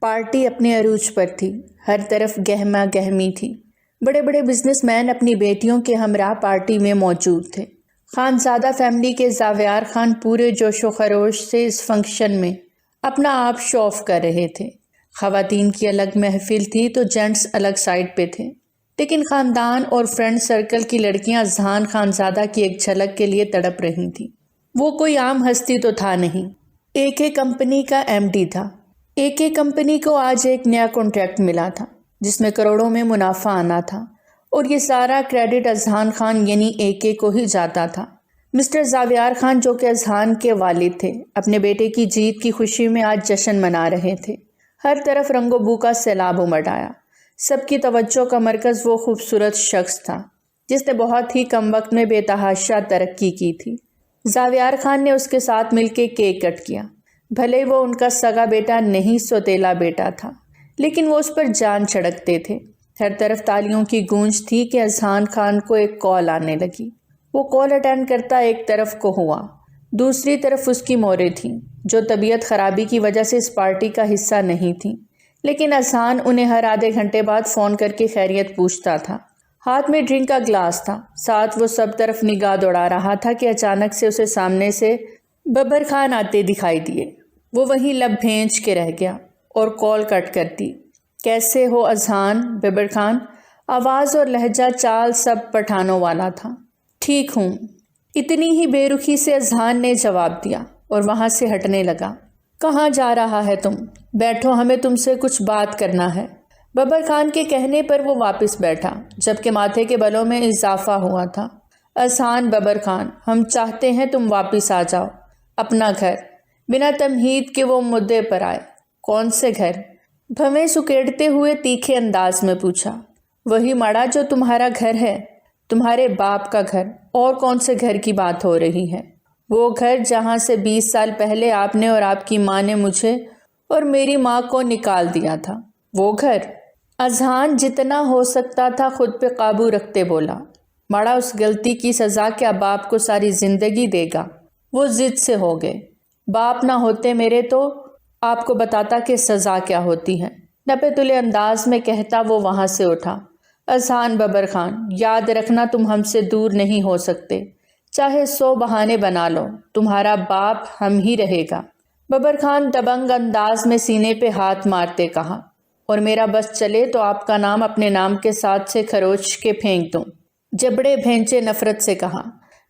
Party اپنے عروج پر تھی، ہر طرف گہما گہمی تھی۔ بڑے بڑے بزنس مین اپنی بیٹیوں کے ہمراہ پارٹی میں موجود تھے۔ خانزادہ فیملی کے زاویار خان پورے جوش و خروش سے اس فنکشن میں اپنا آپ شو آف کر رہے تھے۔ خواتین کی الگ محفل تھی تو جینٹس الگ سائڈ پہ تھے، لیکن خاندان اور فرینڈ سرکل کی لڑکیاں اذہان خانزادہ کی ایک جھلک کے لیے تڑپ رہی تھیں۔ وہ کوئی عام ہستی تو تھا نہیں، AK کمپنی کا MD تھا۔ AK کمپنی کو آج ایک نیا کانٹریکٹ ملا تھا جس میں کروڑوں میں منافع آنا تھا، اور یہ سارا کریڈٹ اذہان خان یعنی AK کو ہی جاتا تھا۔ مسٹر زاویار خان جو کہ اذہان کے والد تھے، اپنے بیٹے کی جیت کی خوشی میں آج جشن منا رہے تھے۔ ہر طرف رنگ و بو کا سیلاب امڑ آیا۔ سب کی توجہ کا مرکز وہ خوبصورت شخص تھا جس نے بہت ہی کم وقت میں بے تحاشا ترقی کی تھی۔ زاویار خان نے اس کے ساتھ مل کے کیک کٹ کیا۔ بھلے وہ ان کا سگا بیٹا نہیں، سوتیلا بیٹا تھا، لیکن وہ اس پر جان چھڑکتے تھے۔ ہر طرف تالیوں کی گونج تھی کہ اذہان خان کو ایک کال آنے لگی۔ وہ کال اٹینڈ کرتا ایک طرف کو ہوا، دوسری طرف اس کی موریں تھیں جو طبیعت خرابی کی وجہ سے اس پارٹی کا حصہ نہیں تھیں، لیکن اذہان انہیں ہر آدھے گھنٹے بعد فون کر کے خیریت پوچھتا تھا۔ ہاتھ میں ڈرنک کا گلاس تھا، ساتھ وہ سب طرف نگاہ دوڑا رہا تھا کہ اچانک سے اسے سامنے سے ببر خان آتے دکھائی دیے۔ وہ وہیں لب بھینچ کے رہ گیا اور کال کٹ کر دی۔ کیسے ہو اذہان؟ ببر خان، آواز اور لہجہ چال سب پٹھانوں والا تھا۔ ٹھیک ہوں، اتنی ہی بے رخی سے اذہان نے جواب دیا اور وہاں سے ہٹنے لگا۔ کہاں جا رہا ہے تم؟ بیٹھو، ہمیں تم سے کچھ بات کرنا ہے۔ ببر خان کے کہنے پر وہ واپس بیٹھا، جبکہ ماتھے کے بلوں میں اضافہ ہوا تھا۔ اذہان، ببر خان، ہم چاہتے ہیں تم واپس آ جاؤ اپنا گھر۔ بنا تمہید کے وہ مدعے پر آئے۔ کون سے گھر؟ بھویں سکیڑتے ہوئے تیکھے انداز میں پوچھا۔ وہی ماڑا جو تمہارا گھر ہے، تمہارے باپ کا گھر۔ اور کون سے گھر کی بات ہو رہی ہے؟ وہ گھر جہاں سے 20 سال پہلے آپ نے اور آپ کی ماں نے مجھے اور میری ماں کو نکال دیا تھا، وہ گھر۔ اذہان جتنا ہو سکتا تھا خود پہ قابو رکھتے بولا۔ ماڑا، اس غلطی کی سزا کیا باپ کو ساری زندگی دے گا؟ وہ ضد سے ہو گئے۔ باپ نہ ہوتے میرے تو آپ کو بتاتا کہ سزا کیا ہوتی ہے، نپے تلے انداز میں کہتا وہ وہاں سے اٹھا۔ اذہان، ببر خان، یاد رکھنا تم ہم سے دور نہیں ہو سکتے، چاہے 100 بہانے بنا لو، تمہارا باپ ہم ہی رہے گا۔ ببر خان دبنگ انداز میں سینے پہ ہاتھ مارتے کہا، اور میرا بس چلے تو آپ کا نام اپنے نام کے ساتھ سے کھروچ کے پھینک دوں۔ جبڑے بھینچے نفرت سے کہا،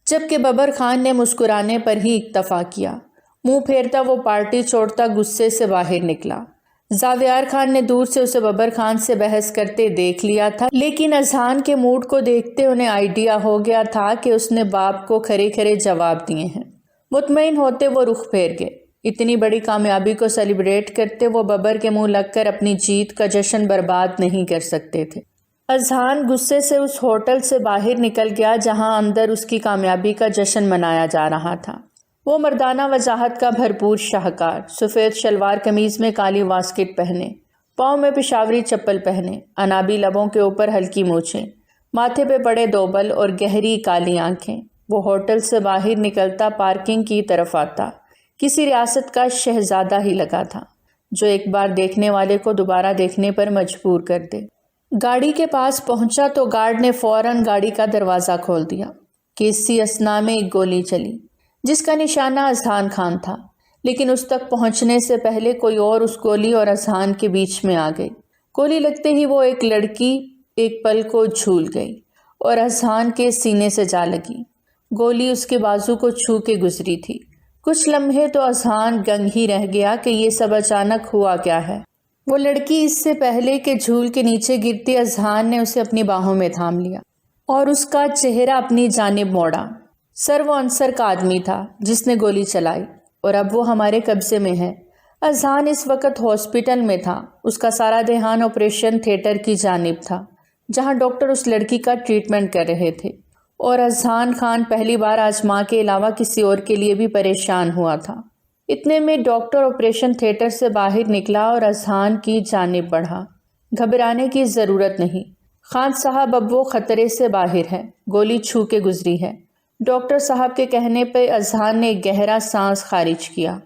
جبکہ ببر خان نے مسکرانے پر ہی اکتفا کیا۔ منہ پھیرتا وہ پارٹی چھوڑتا غصے سے باہر نکلا۔ زاویار خان نے دور سے اسے ببر خان سے بحث کرتے دیکھ لیا تھا، لیکن اذہان کے موڈ کو دیکھتے انہیں آئیڈیا ہو گیا تھا کہ اس نے باپ کو کھرے کھرے جواب دیے ہیں۔ مطمئن ہوتے وہ رخ پھیر گئے۔ اتنی بڑی کامیابی کو سیلیبریٹ کرتے وہ ببر کے منہ لگ کر اپنی جیت کا جشن برباد نہیں کر سکتے تھے۔ اذہان غصے سے اس ہوٹل سے باہر نکل گیا جہاں اندر اس کی کامیابی کا جشن منایا جا رہا تھا۔ وہ مردانہ وجاہت کا بھرپور شاہکار، سفید شلوار قمیض میں کالی واسکٹ پہنے، پاؤں میں پشاوری چپل پہنے، انابی لبوں کے اوپر ہلکی مونچھیں، ماتھے پہ بڑے دوبل اور گہری کالی آنکھیں۔ وہ ہوٹل سے باہر نکلتا پارکنگ کی طرف آتا، کسی ریاست کا شہزادہ ہی لگا تھا جو ایک بار دیکھنے والے کو دوبارہ دیکھنے پر مجبور کر دے۔ گاڑی کے پاس پہنچا تو گارڈ نے فوراً گاڑی کا دروازہ کھول دیا کہ اسی اثنا میں ایک گولی چلی جس کا نشانہ اذہان خان تھا، لیکن اس تک پہنچنے سے پہلے کوئی اور اس گولی اور اذہان کے بیچ میں آ گئی۔ گولی لگتے ہی وہ ایک لڑکی ایک پل کو جھول گئی اور اذہان کے سینے سے جا لگی۔ گولی اس کے بازو کو چھو کے گزری تھی۔ کچھ لمحے تو اذہان گنگ ہی رہ گیا کہ یہ سب اچانک ہوا کیا ہے۔ وہ لڑکی اس سے پہلے کہ جھول کے نیچے گرتی، اذہان نے اسے اپنی باہوں میں تھام لیا اور اس کا چہرہ اپنی جانب موڑا۔ سر وہ انصر کا آدمی تھا جس نے گولی چلائی، اور اب وہ ہمارے قبضے میں ہے۔ اذہان اس وقت ہاسپٹل میں تھا۔ اس کا سارا دھیان آپریشن تھیٹر کی جانب تھا جہاں ڈاکٹر اس لڑکی کا ٹریٹمنٹ کر رہے تھے، اور اذہان خان پہلی بار آج ماں کے علاوہ کسی اور کے لیے بھی پریشان ہوا تھا۔ اتنے میں ڈاکٹر آپریشن تھیٹر سے باہر نکلا اور اذہان کی جانب بڑھا۔ گھبرانے کی ضرورت نہیں خان صاحب، اب وہ خطرے سے باہر ہے، گولی چھو کے گزری ہے۔ ڈاکٹر صاحب کے کہنے پہ اذہان نے گہرا سانس خارج کیا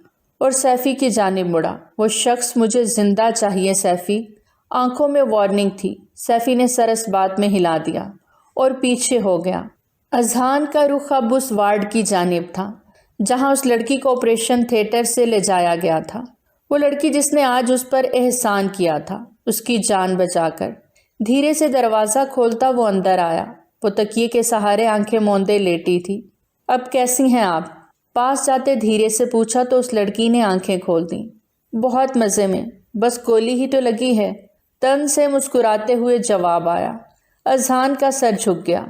اور سیفی کی جانب مڑا۔ وہ شخص مجھے زندہ چاہیے سیفی۔ آنکھوں میں وارننگ تھی۔ سیفی نے سر اس بات میں ہلا دیا اور پیچھے ہو گیا۔ اذہان کا رخ اب اس وارڈ کی جانب تھا جہاں اس لڑکی کو آپریشن تھیٹر سے لے جایا گیا تھا۔ وہ لڑکی جس نے آج اس پر احسان کیا تھا، اس کی جان بچا کر۔ دھیرے سے دروازہ کھولتا وہ اندر آیا۔ وہ تکیے کے سہارے آنکھیں موندے لیٹی تھی۔ اب کیسی ہیں آپ؟ پاس جاتے دھیرے سے پوچھا تو اس لڑکی نے آنکھیں کھول دیں۔ بہت مزے میں، بس گولی ہی تو لگی ہے، تن سے مسکراتے ہوئے جواب آیا۔ اذہان کا سر جھک گیا۔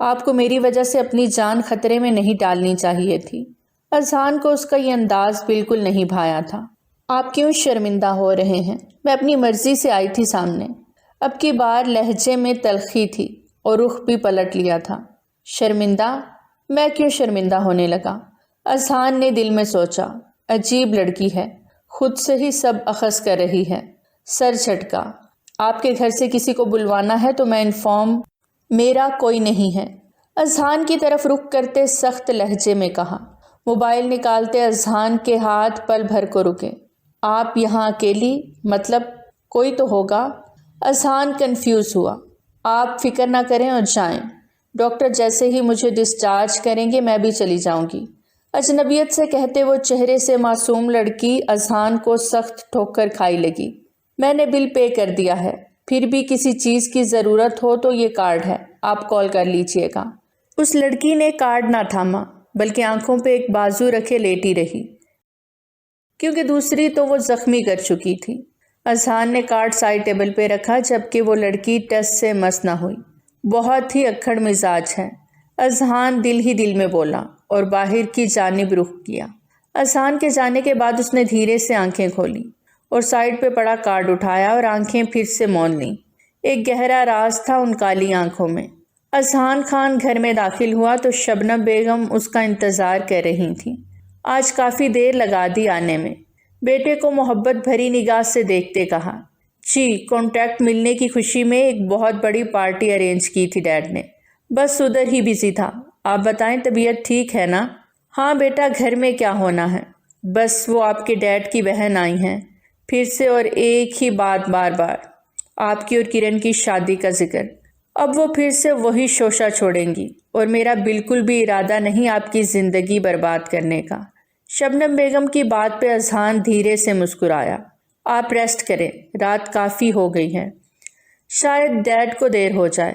آپ کو میری وجہ سے اپنی جان خطرے میں نہیں ڈالنی چاہیے تھی۔ اذہان کو اس کا یہ انداز بالکل نہیں بھایا تھا۔ آپ کیوں شرمندہ ہو رہے ہیں؟ میں اپنی مرضی سے آئی تھی سامنے۔ اب کی بار لہجے میں تلخی تھی اور رخ بھی پلٹ لیا تھا۔ شرمندہ؟ میں کیوں شرمندہ ہونے لگا؟ اذہان نے دل میں سوچا، عجیب لڑکی ہے، خود سے ہی سب اخذ کر رہی ہے۔ سر جھٹکا۔ آپ کے گھر سے کسی کو بلوانا ہے تو میں انفارم، میرا کوئی نہیں ہے، اذہان کی طرف رخ کرتے سخت لہجے میں کہا۔ موبائل نکالتے اذہان کے ہاتھ پل بھر کو رکے۔ آپ یہاں اکیلی؟ مطلب کوئی تو ہوگا؟ اذہان کنفیوز ہوا۔ آپ فکر نہ کریں اور جائیں، ڈاکٹر جیسے ہی مجھے ڈسچارج کریں گے میں بھی چلی جاؤں گی۔ اجنبیت سے کہتے وہ چہرے سے معصوم لڑکی اذہان کو سخت ٹھوکر کھائی لگی۔ میں نے بل پے کر دیا ہے، پھر بھی کسی چیز کی ضرورت ہو تو یہ کارڈ ہے، آپ کال کر لیجئے گا۔ اس لڑکی نے کارڈ نہ تھاما بلکہ آنکھوں پہ ایک بازو رکھے لیٹی رہی، کیونکہ دوسری تو وہ زخمی کر چکی تھی۔ اذہان نے کارڈ سائڈ ٹیبل پہ رکھا جبکہ وہ لڑکی ٹس سے مس نہ ہوئی۔ بہت ہی اکھڑ مزاج ہے، اذہان دل ہی دل میں بولا اور باہر کی جانب رخ کیا۔ اذہان کے جانے کے بعد اس نے دھیرے سے آنکھیں کھولیں اور سائڈ پہ پڑا کارڈ اٹھایا اور آنکھیں پھر سے مون لیں۔ ایک گہرا راز تھا ان کالی آنکھوں میں۔ اذہان خان گھر میں داخل ہوا تو شبنم بیگم اس کا انتظار کر رہی تھیں۔ آج کافی دیر لگا دی آنے میں۔ بیٹے کو محبت بھری نگاہ سے دیکھتے کہا، جی کانٹیکٹ ملنے کی خوشی میں ایک بہت بڑی پارٹی ارینج کی تھی ڈیڈ نے، بس ادھر ہی بزی تھا۔ آپ بتائیں طبیعت ٹھیک ہے نا؟ ہاں بیٹا، گھر میں کیا ہونا ہے، بس وہ آپ کے ڈیڈ کی بہن آئی ہیں پھر سے، اور ایک ہی بات بار بار، آپ کی اور کرن کی شادی کا ذکر۔ اب وہ پھر سے وہی شوشہ چھوڑیں گی اور میرا بالکل بھی ارادہ نہیں آپ کی زندگی برباد کرنے کا۔ شبنم بیگم کی بات پہ اذہان دھیرے سے مسکرایا۔ آپ ریسٹ کریں، رات کافی ہو گئی ہے، شاید ڈیڈ کو دیر ہو جائے۔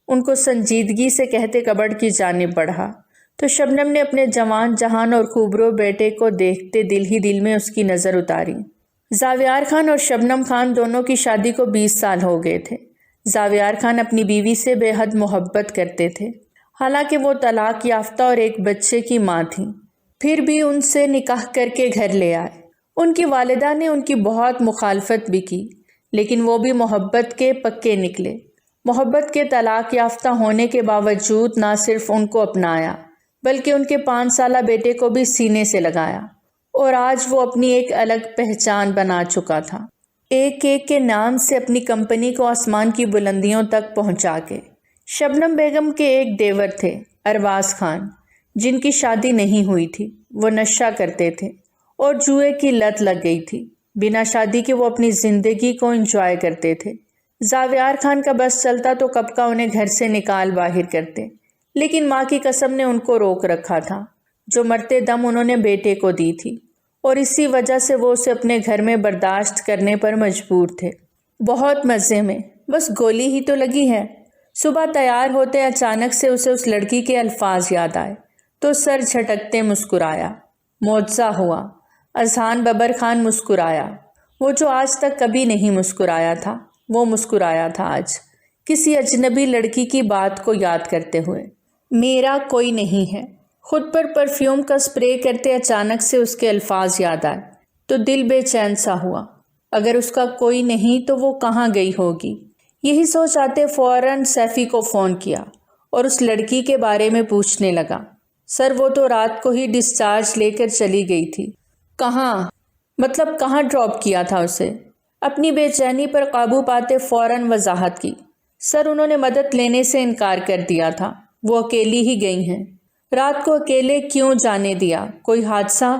ان کو سنجیدگی سے کہتے کبڈ کی جانب بڑھا تو شبنم نے اپنے جوان جہان اور خوبرو بیٹے کو دیکھتے دل ہی دل میں اس کی نظر اتاری۔ زاویار خان اور شبنم خان دونوں کی شادی کو 20 سال ہو گئے تھے۔ زاویار خان اپنی بیوی سے بے حد محبت کرتے تھے، حالانکہ وہ طلاق یافتہ اور ایک بچے کی ماں تھیں، پھر بھی ان سے نکاح کر کے گھر لے آئے۔ ان کی والدہ نے ان کی بہت مخالفت بھی کی، لیکن وہ بھی محبت کے پکے نکلے۔ محبت کے طلاق یافتہ ہونے کے باوجود نہ صرف ان کو اپنایا بلکہ ان کے 5 سالہ بیٹے کو بھی سینے سے لگایا، اور آج وہ اپنی ایک الگ پہچان بنا چکا تھا، ایک ایک کے نام سے اپنی کمپنی کو آسمان کی بلندیوں تک پہنچا کے۔ شبنم بیگم کے ایک دیور تھے، ارباز خان، جن کی شادی نہیں ہوئی تھی۔ وہ نشہ کرتے تھے اور جوئے کی لت لگ گئی تھی۔ بنا شادی کے وہ اپنی زندگی کو انجوائے کرتے تھے۔ زاویار خان کا بس چلتا تو کب کا انہیں گھر سے نکال باہر کرتے، لیکن ماں کی قسم نے ان کو روک رکھا تھا، جو مرتے دم انہوں نے بیٹے کو دی تھی، اور اسی وجہ سے وہ اسے اپنے گھر میں برداشت کرنے پر مجبور تھے۔ بہت مزے میں، بس گولی ہی تو لگی ہے۔ صبح تیار ہوتے اچانک سے اسے اس لڑکی کے الفاظ یاد آئے تو سر جھٹکتے مسکرایا۔ معجزہ ہوا۔ اذہان ببر خان مسکرایا، وہ جو آج تک کبھی نہیں مسکرایا تھا، وہ مسکرایا تھا آج، کسی اجنبی لڑکی کی بات کو یاد کرتے ہوئے۔ میرا کوئی نہیں ہے۔ خود پر پرفیوم کا سپرے کرتے اچانک سے اس کے الفاظ یاد آئے تو دل بے چین سا ہوا۔ اگر اس کا کوئی نہیں تو وہ کہاں گئی ہوگی؟ یہی سوچ آتے فوراً سیفی کو فون کیا اور اس لڑکی کے بارے میں پوچھنے لگا۔ سر وہ تو رات کو ہی ڈسچارج لے کر چلی گئی تھی۔ کہاں؟ مطلب کہاں ڈراپ کیا تھا اسے؟ اپنی بے چینی پر قابو پاتے فوراً وضاحت کی۔ سر انہوں نے مدد لینے سے انکار کر دیا تھا، وہ اکیلی ہی گئی ہیں۔ رات کو اکیلے کیوں جانے دیا؟ کوئی حادثہ؟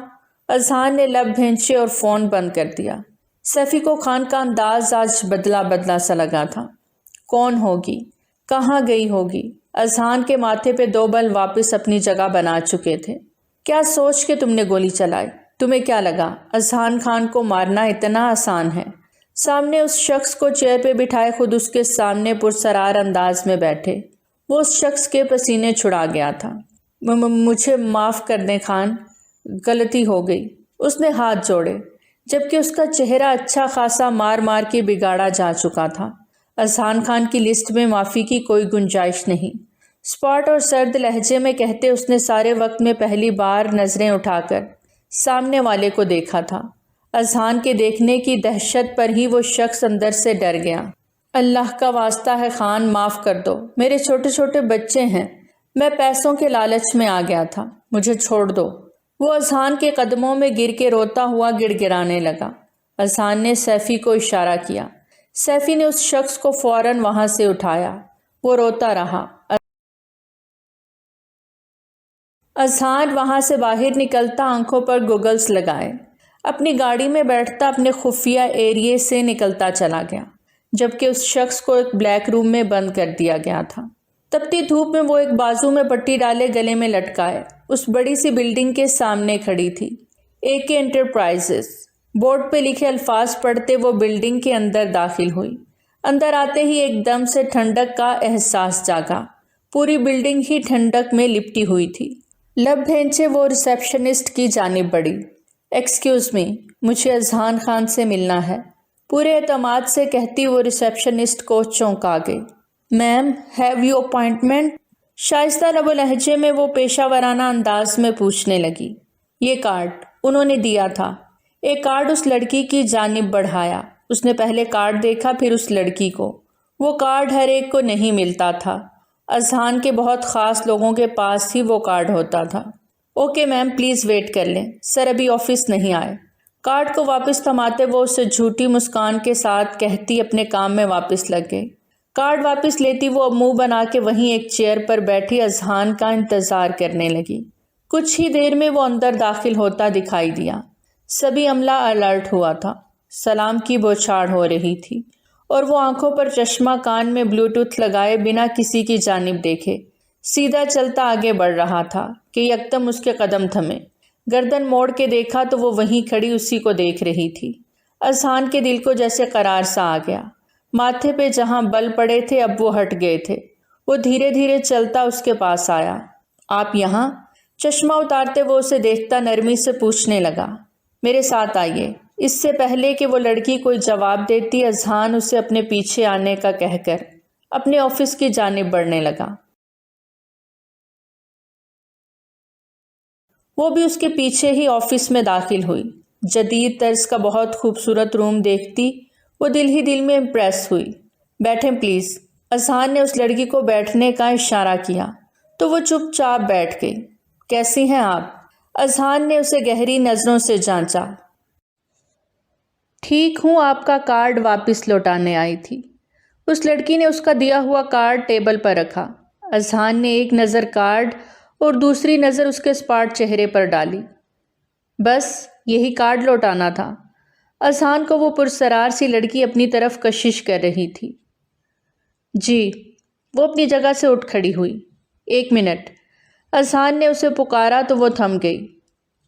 اذہان نے لب بھینچے اور فون بند کر دیا۔ سیفی کو خان کا انداز آج بدلا بدلا سا لگا تھا۔ کون ہوگی؟ کہاں گئی ہوگی؟ اذہان کے ماتھے پہ 2 بل واپس اپنی جگہ بنا چکے تھے۔ کیا سوچ کے تم نے گولی چلائی؟ تمہیں کیا لگا اذہان خان کو مارنا اتنا آسان ہے؟ سامنے اس شخص کو چیئر پہ بٹھائے خود اس کے سامنے پرسرار انداز میں بیٹھے وہ اس شخص کے پسینے چھڑا گیا تھا۔ مجھے معاف کر دیں خان، غلطی ہو گئی۔ اس نے ہاتھ جوڑے جبکہ اس کا چہرہ اچھا خاصا مار مار کے بگاڑا جا چکا تھا۔ اذہان خان کی لسٹ میں معافی کی کوئی گنجائش نہیں، اسپاٹ اور سرد لہجے میں کہتے اس نے سارے وقت میں پہلی بار نظریں اٹھا کر سامنے والے کو دیکھا تھا۔ اذہان کے دیکھنے کی دہشت پر ہی وہ شخص اندر سے ڈر گیا۔ اللہ کا واسطہ ہے خان، معاف کر دو، میرے چھوٹے چھوٹے بچے ہیں، میں پیسوں کے لالچ میں آ گیا تھا، مجھے چھوڑ دو۔ وہ اذہان کے قدموں میں گر کے روتا ہوا گڑ گڑانے لگا۔ اذہان نے سیفی کو اشارہ کیا۔ سیفی نے اس شخص کو فوراً وہاں سے اٹھایا۔ وہ روتا رہا۔ اذہان وہاں سے باہر نکلتا آنکھوں پر گوگلز لگائے اپنی گاڑی میں بیٹھتا اپنے خفیہ ایریے سے نکلتا چلا گیا، جبکہ اس شخص کو ایک بلیک روم میں بند کر دیا گیا تھا۔ تپتی دھوپ میں وہ ایک بازو میں پٹی ڈالے گلے میں لٹکائے اس بڑی سی بلڈنگ کے سامنے کھڑی تھی۔ AK انٹرپرائزز بورڈ پہ لکھے الفاظ پڑھتے وہ بلڈنگ کے اندر داخل ہوئی۔ اندر آتے ہی ایک دم سے ٹھنڈک کا احساس جاگا۔ پوری بلڈنگ ہی ٹھنڈک میں لپٹی ہوئی تھی۔ لب بھینچے وہ ریسیپشنسٹ کی جانب بڑھی۔ ایکسکیوز می، مجھے اذہان خان سے ملنا ہے، پورے اعتماد سے کہتی وہ ریسیپشنسٹ کو چونکا گئی۔ میم، ہیو یو اپائنٹمنٹ؟ شائستہ لب و لہجے میں وہ پیشہ ورانہ انداز میں پوچھنے لگی۔ یہ کارڈ انہوں نے دیا تھا۔ ایک کارڈ اس لڑکی کی جانب بڑھایا۔ اس نے پہلے کارڈ دیکھا پھر اس لڑکی کو۔ وہ کارڈ ہر ایک کو نہیں ملتا تھا، اذہان کے بہت خاص لوگوں کے پاس ہی وہ کارڈ ہوتا تھا۔ اوکے میم، پلیز ویٹ کر لیں، سر ابھی آفس نہیں آئے۔ کارڈ کو واپس تھماتے وہ اسے جھوٹی مسکان کے ساتھ کہتی اپنے کام میں واپس لگ گئی۔ کارڈ واپس لیتی وہ منہ بنا کے وہیں ایک چیئر پر بیٹھی اذہان کا انتظار کرنے لگی۔ کچھ ہی دیر میں وہ اندر داخل ہوتا دکھائی دیا۔ سبھی عملہ الرٹ ہوا تھا۔ سلام کی بوچھاڑ ہو رہی تھی اور وہ آنکھوں پر چشمہ، کان میں بلوٹوتھ لگائے بنا کسی کی جانب دیکھے سیدھا چلتا آگے بڑھ رہا تھا کہ یکدم اس کے قدم تھمے۔ گردن موڑ کے دیکھا تو وہ وہیں کھڑی اسی کو دیکھ رہی تھی۔ اذہان کے دل کو جیسے قرار سا آ گیا۔ ماتھے پہ جہاں بل پڑے تھے اب وہ ہٹ گئے تھے۔ وہ دھیرے دھیرے چلتا اس کے پاس آیا۔ آپ یہاں؟ چشمہ اتارتے وہ اسے دیکھتا نرمی سے پوچھنے لگا۔ میرے ساتھ آئیے۔ اس سے پہلے کہ وہ لڑکی کوئی جواب دیتی اذہان اسے اپنے پیچھے آنے کا کہہ کر اپنے آفس کی جانب بڑھنے لگا۔ وہ بھی اس کے پیچھے ہی آفس میں داخل ہوئی۔ جدید طرز کا بہت خوبصورت روم دیکھتی وہ دل ہی دل میں امپریس ہوئی۔ بیٹھیں پلیز۔ اذہان نے اس لڑکی کو بیٹھنے کا اشارہ کیا تو وہ چپ چاپ بیٹھ گئی۔ کیسی ہیں آپ؟ اذہان نے اسے گہری نظروں سے جانچا۔ ٹھیک ہوں، آپ کا کارڈ واپس لوٹانے آئی تھی۔ اس لڑکی نے اس کا دیا ہوا کارڈ ٹیبل پر رکھا۔ اذہان نے ایک نظر کارڈ اور دوسری نظر اس کے اسپاٹ چہرے پر ڈالی۔ بس یہی کارڈ لوٹانا تھا؟ اذہان کو وہ پرسرار سی لڑکی اپنی طرف کشش کر رہی تھی۔ جی۔ وہ اپنی جگہ سے اٹھ کھڑی ہوئی۔ 1 منٹ۔ اذہان نے اسے پکارا تو وہ تھم گئی۔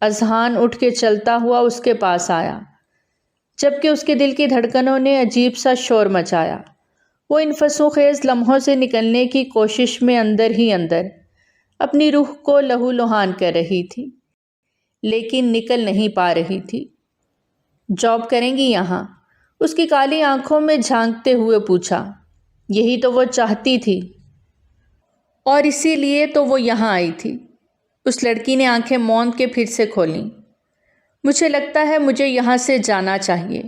اذہان اٹھ کے چلتا ہوا اس کے پاس آیا، جبکہ اس کے دل کی دھڑکنوں نے عجیب سا شور مچایا۔ وہ ان فسوں خیز لمحوں سے نکلنے کی کوشش میں اندر ہی اندر اپنی روح کو لہو لہان کر رہی تھی، لیکن نکل نہیں پا رہی تھی۔ جاب کریں گی یہاں؟ اس کی کالی آنکھوں میں جھانکتے ہوئے پوچھا۔ یہی تو وہ چاہتی تھی اور اسی لیے تو وہ یہاں آئی تھی۔ اس لڑکی نے آنکھیں موند کے پھر سے کھولیں۔ مجھے لگتا ہے مجھے یہاں سے جانا چاہیے،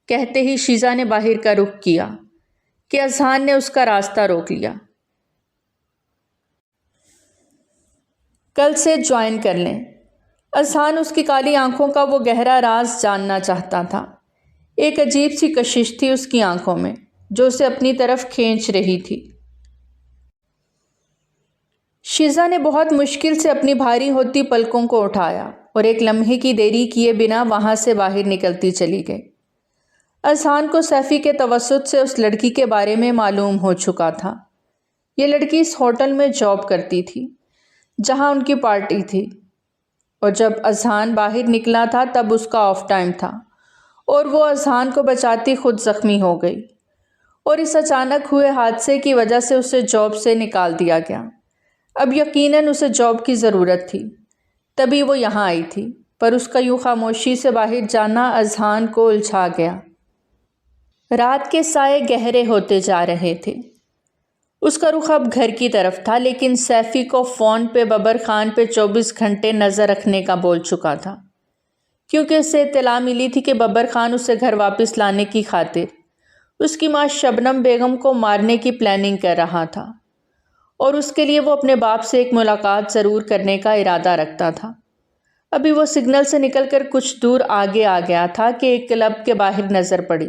کہتے ہی شیزا نے باہر کا رخ کیا کہ اذہان نے اس کا راستہ روک لیا۔ کل سے جوائن کر لیں۔ اذہان اس کی کالی آنکھوں کا وہ گہرا راز جاننا چاہتا تھا۔ ایک عجیب سی کشش تھی اس کی آنکھوں میں جو اسے اپنی طرف کھینچ رہی تھی۔ شیزا نے بہت مشکل سے اپنی بھاری ہوتی پلکوں کو اٹھایا۔ اور ایک لمحے کی دیری کیے بنا وہاں سے باہر نکلتی چلی گئی۔ اذہان کو سیفی کے توسط سے اس لڑکی کے بارے میں معلوم ہو چکا تھا۔ یہ لڑکی اس ہوٹل میں جاب کرتی تھی جہاں ان کی پارٹی تھی، اور جب اذہان باہر نکلا تھا تب اس کا آف ٹائم تھا، اور وہ اذہان کو بچاتی خود زخمی ہو گئی، اور اس اچانک ہوئے حادثے کی وجہ سے اسے جاب سے نکال دیا گیا۔ اب یقیناً اسے جاب کی ضرورت تھی، تبھی وہ یہاں آئی تھی، پر اس کا یوں خاموشی سے باہر جانا اذہان کو الجھا گیا۔ رات کے سائے گہرے ہوتے جا رہے تھے۔ اس کا رخ اب گھر کی طرف تھا، لیکن سیفی کو فون پہ ببر خان پہ 24 گھنٹے نظر رکھنے کا بول چکا تھا، کیونکہ اسے اطلاع ملی تھی کہ ببر خان اسے گھر واپس لانے کی خاطر اس کی ماں شبنم بیگم کو مارنے کی پلاننگ کر رہا تھا، اور اس کے لیے وہ اپنے باپ سے ایک ملاقات ضرور کرنے کا ارادہ رکھتا تھا۔ ابھی وہ سگنل سے نکل کر کچھ دور آگے آ گیا تھا کہ ایک کلب کے باہر نظر پڑی۔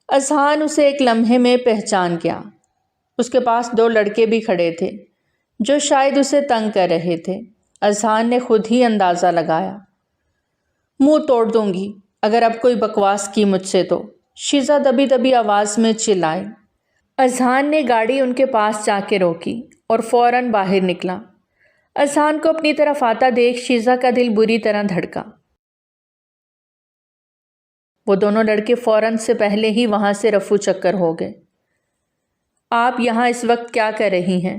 اذہان اسے ایک لمحے میں پہچان گیا۔ اس کے پاس 2 لڑکے بھی کھڑے تھے جو شاید اسے تنگ کر رہے تھے۔ اذہان نے خود ہی اندازہ لگایا۔ منہ توڑ دوں گی اگر اب کوئی بکواس کی مجھ سے تو، شیزہ دبی دبی آواز میں چلائی۔ اذہان نے گاڑی ان کے پاس جا کے روکی اور فوراً باہر نکلا۔ اذہان کو اپنی طرف آتا دیکھ شیزہ کا دل بری طرح دھڑکا۔ وہ دونوں لڑکے فوراً سے پہلے ہی وہاں سے رفو چکر ہو گئے۔ آپ یہاں اس وقت کیا کر رہی ہیں؟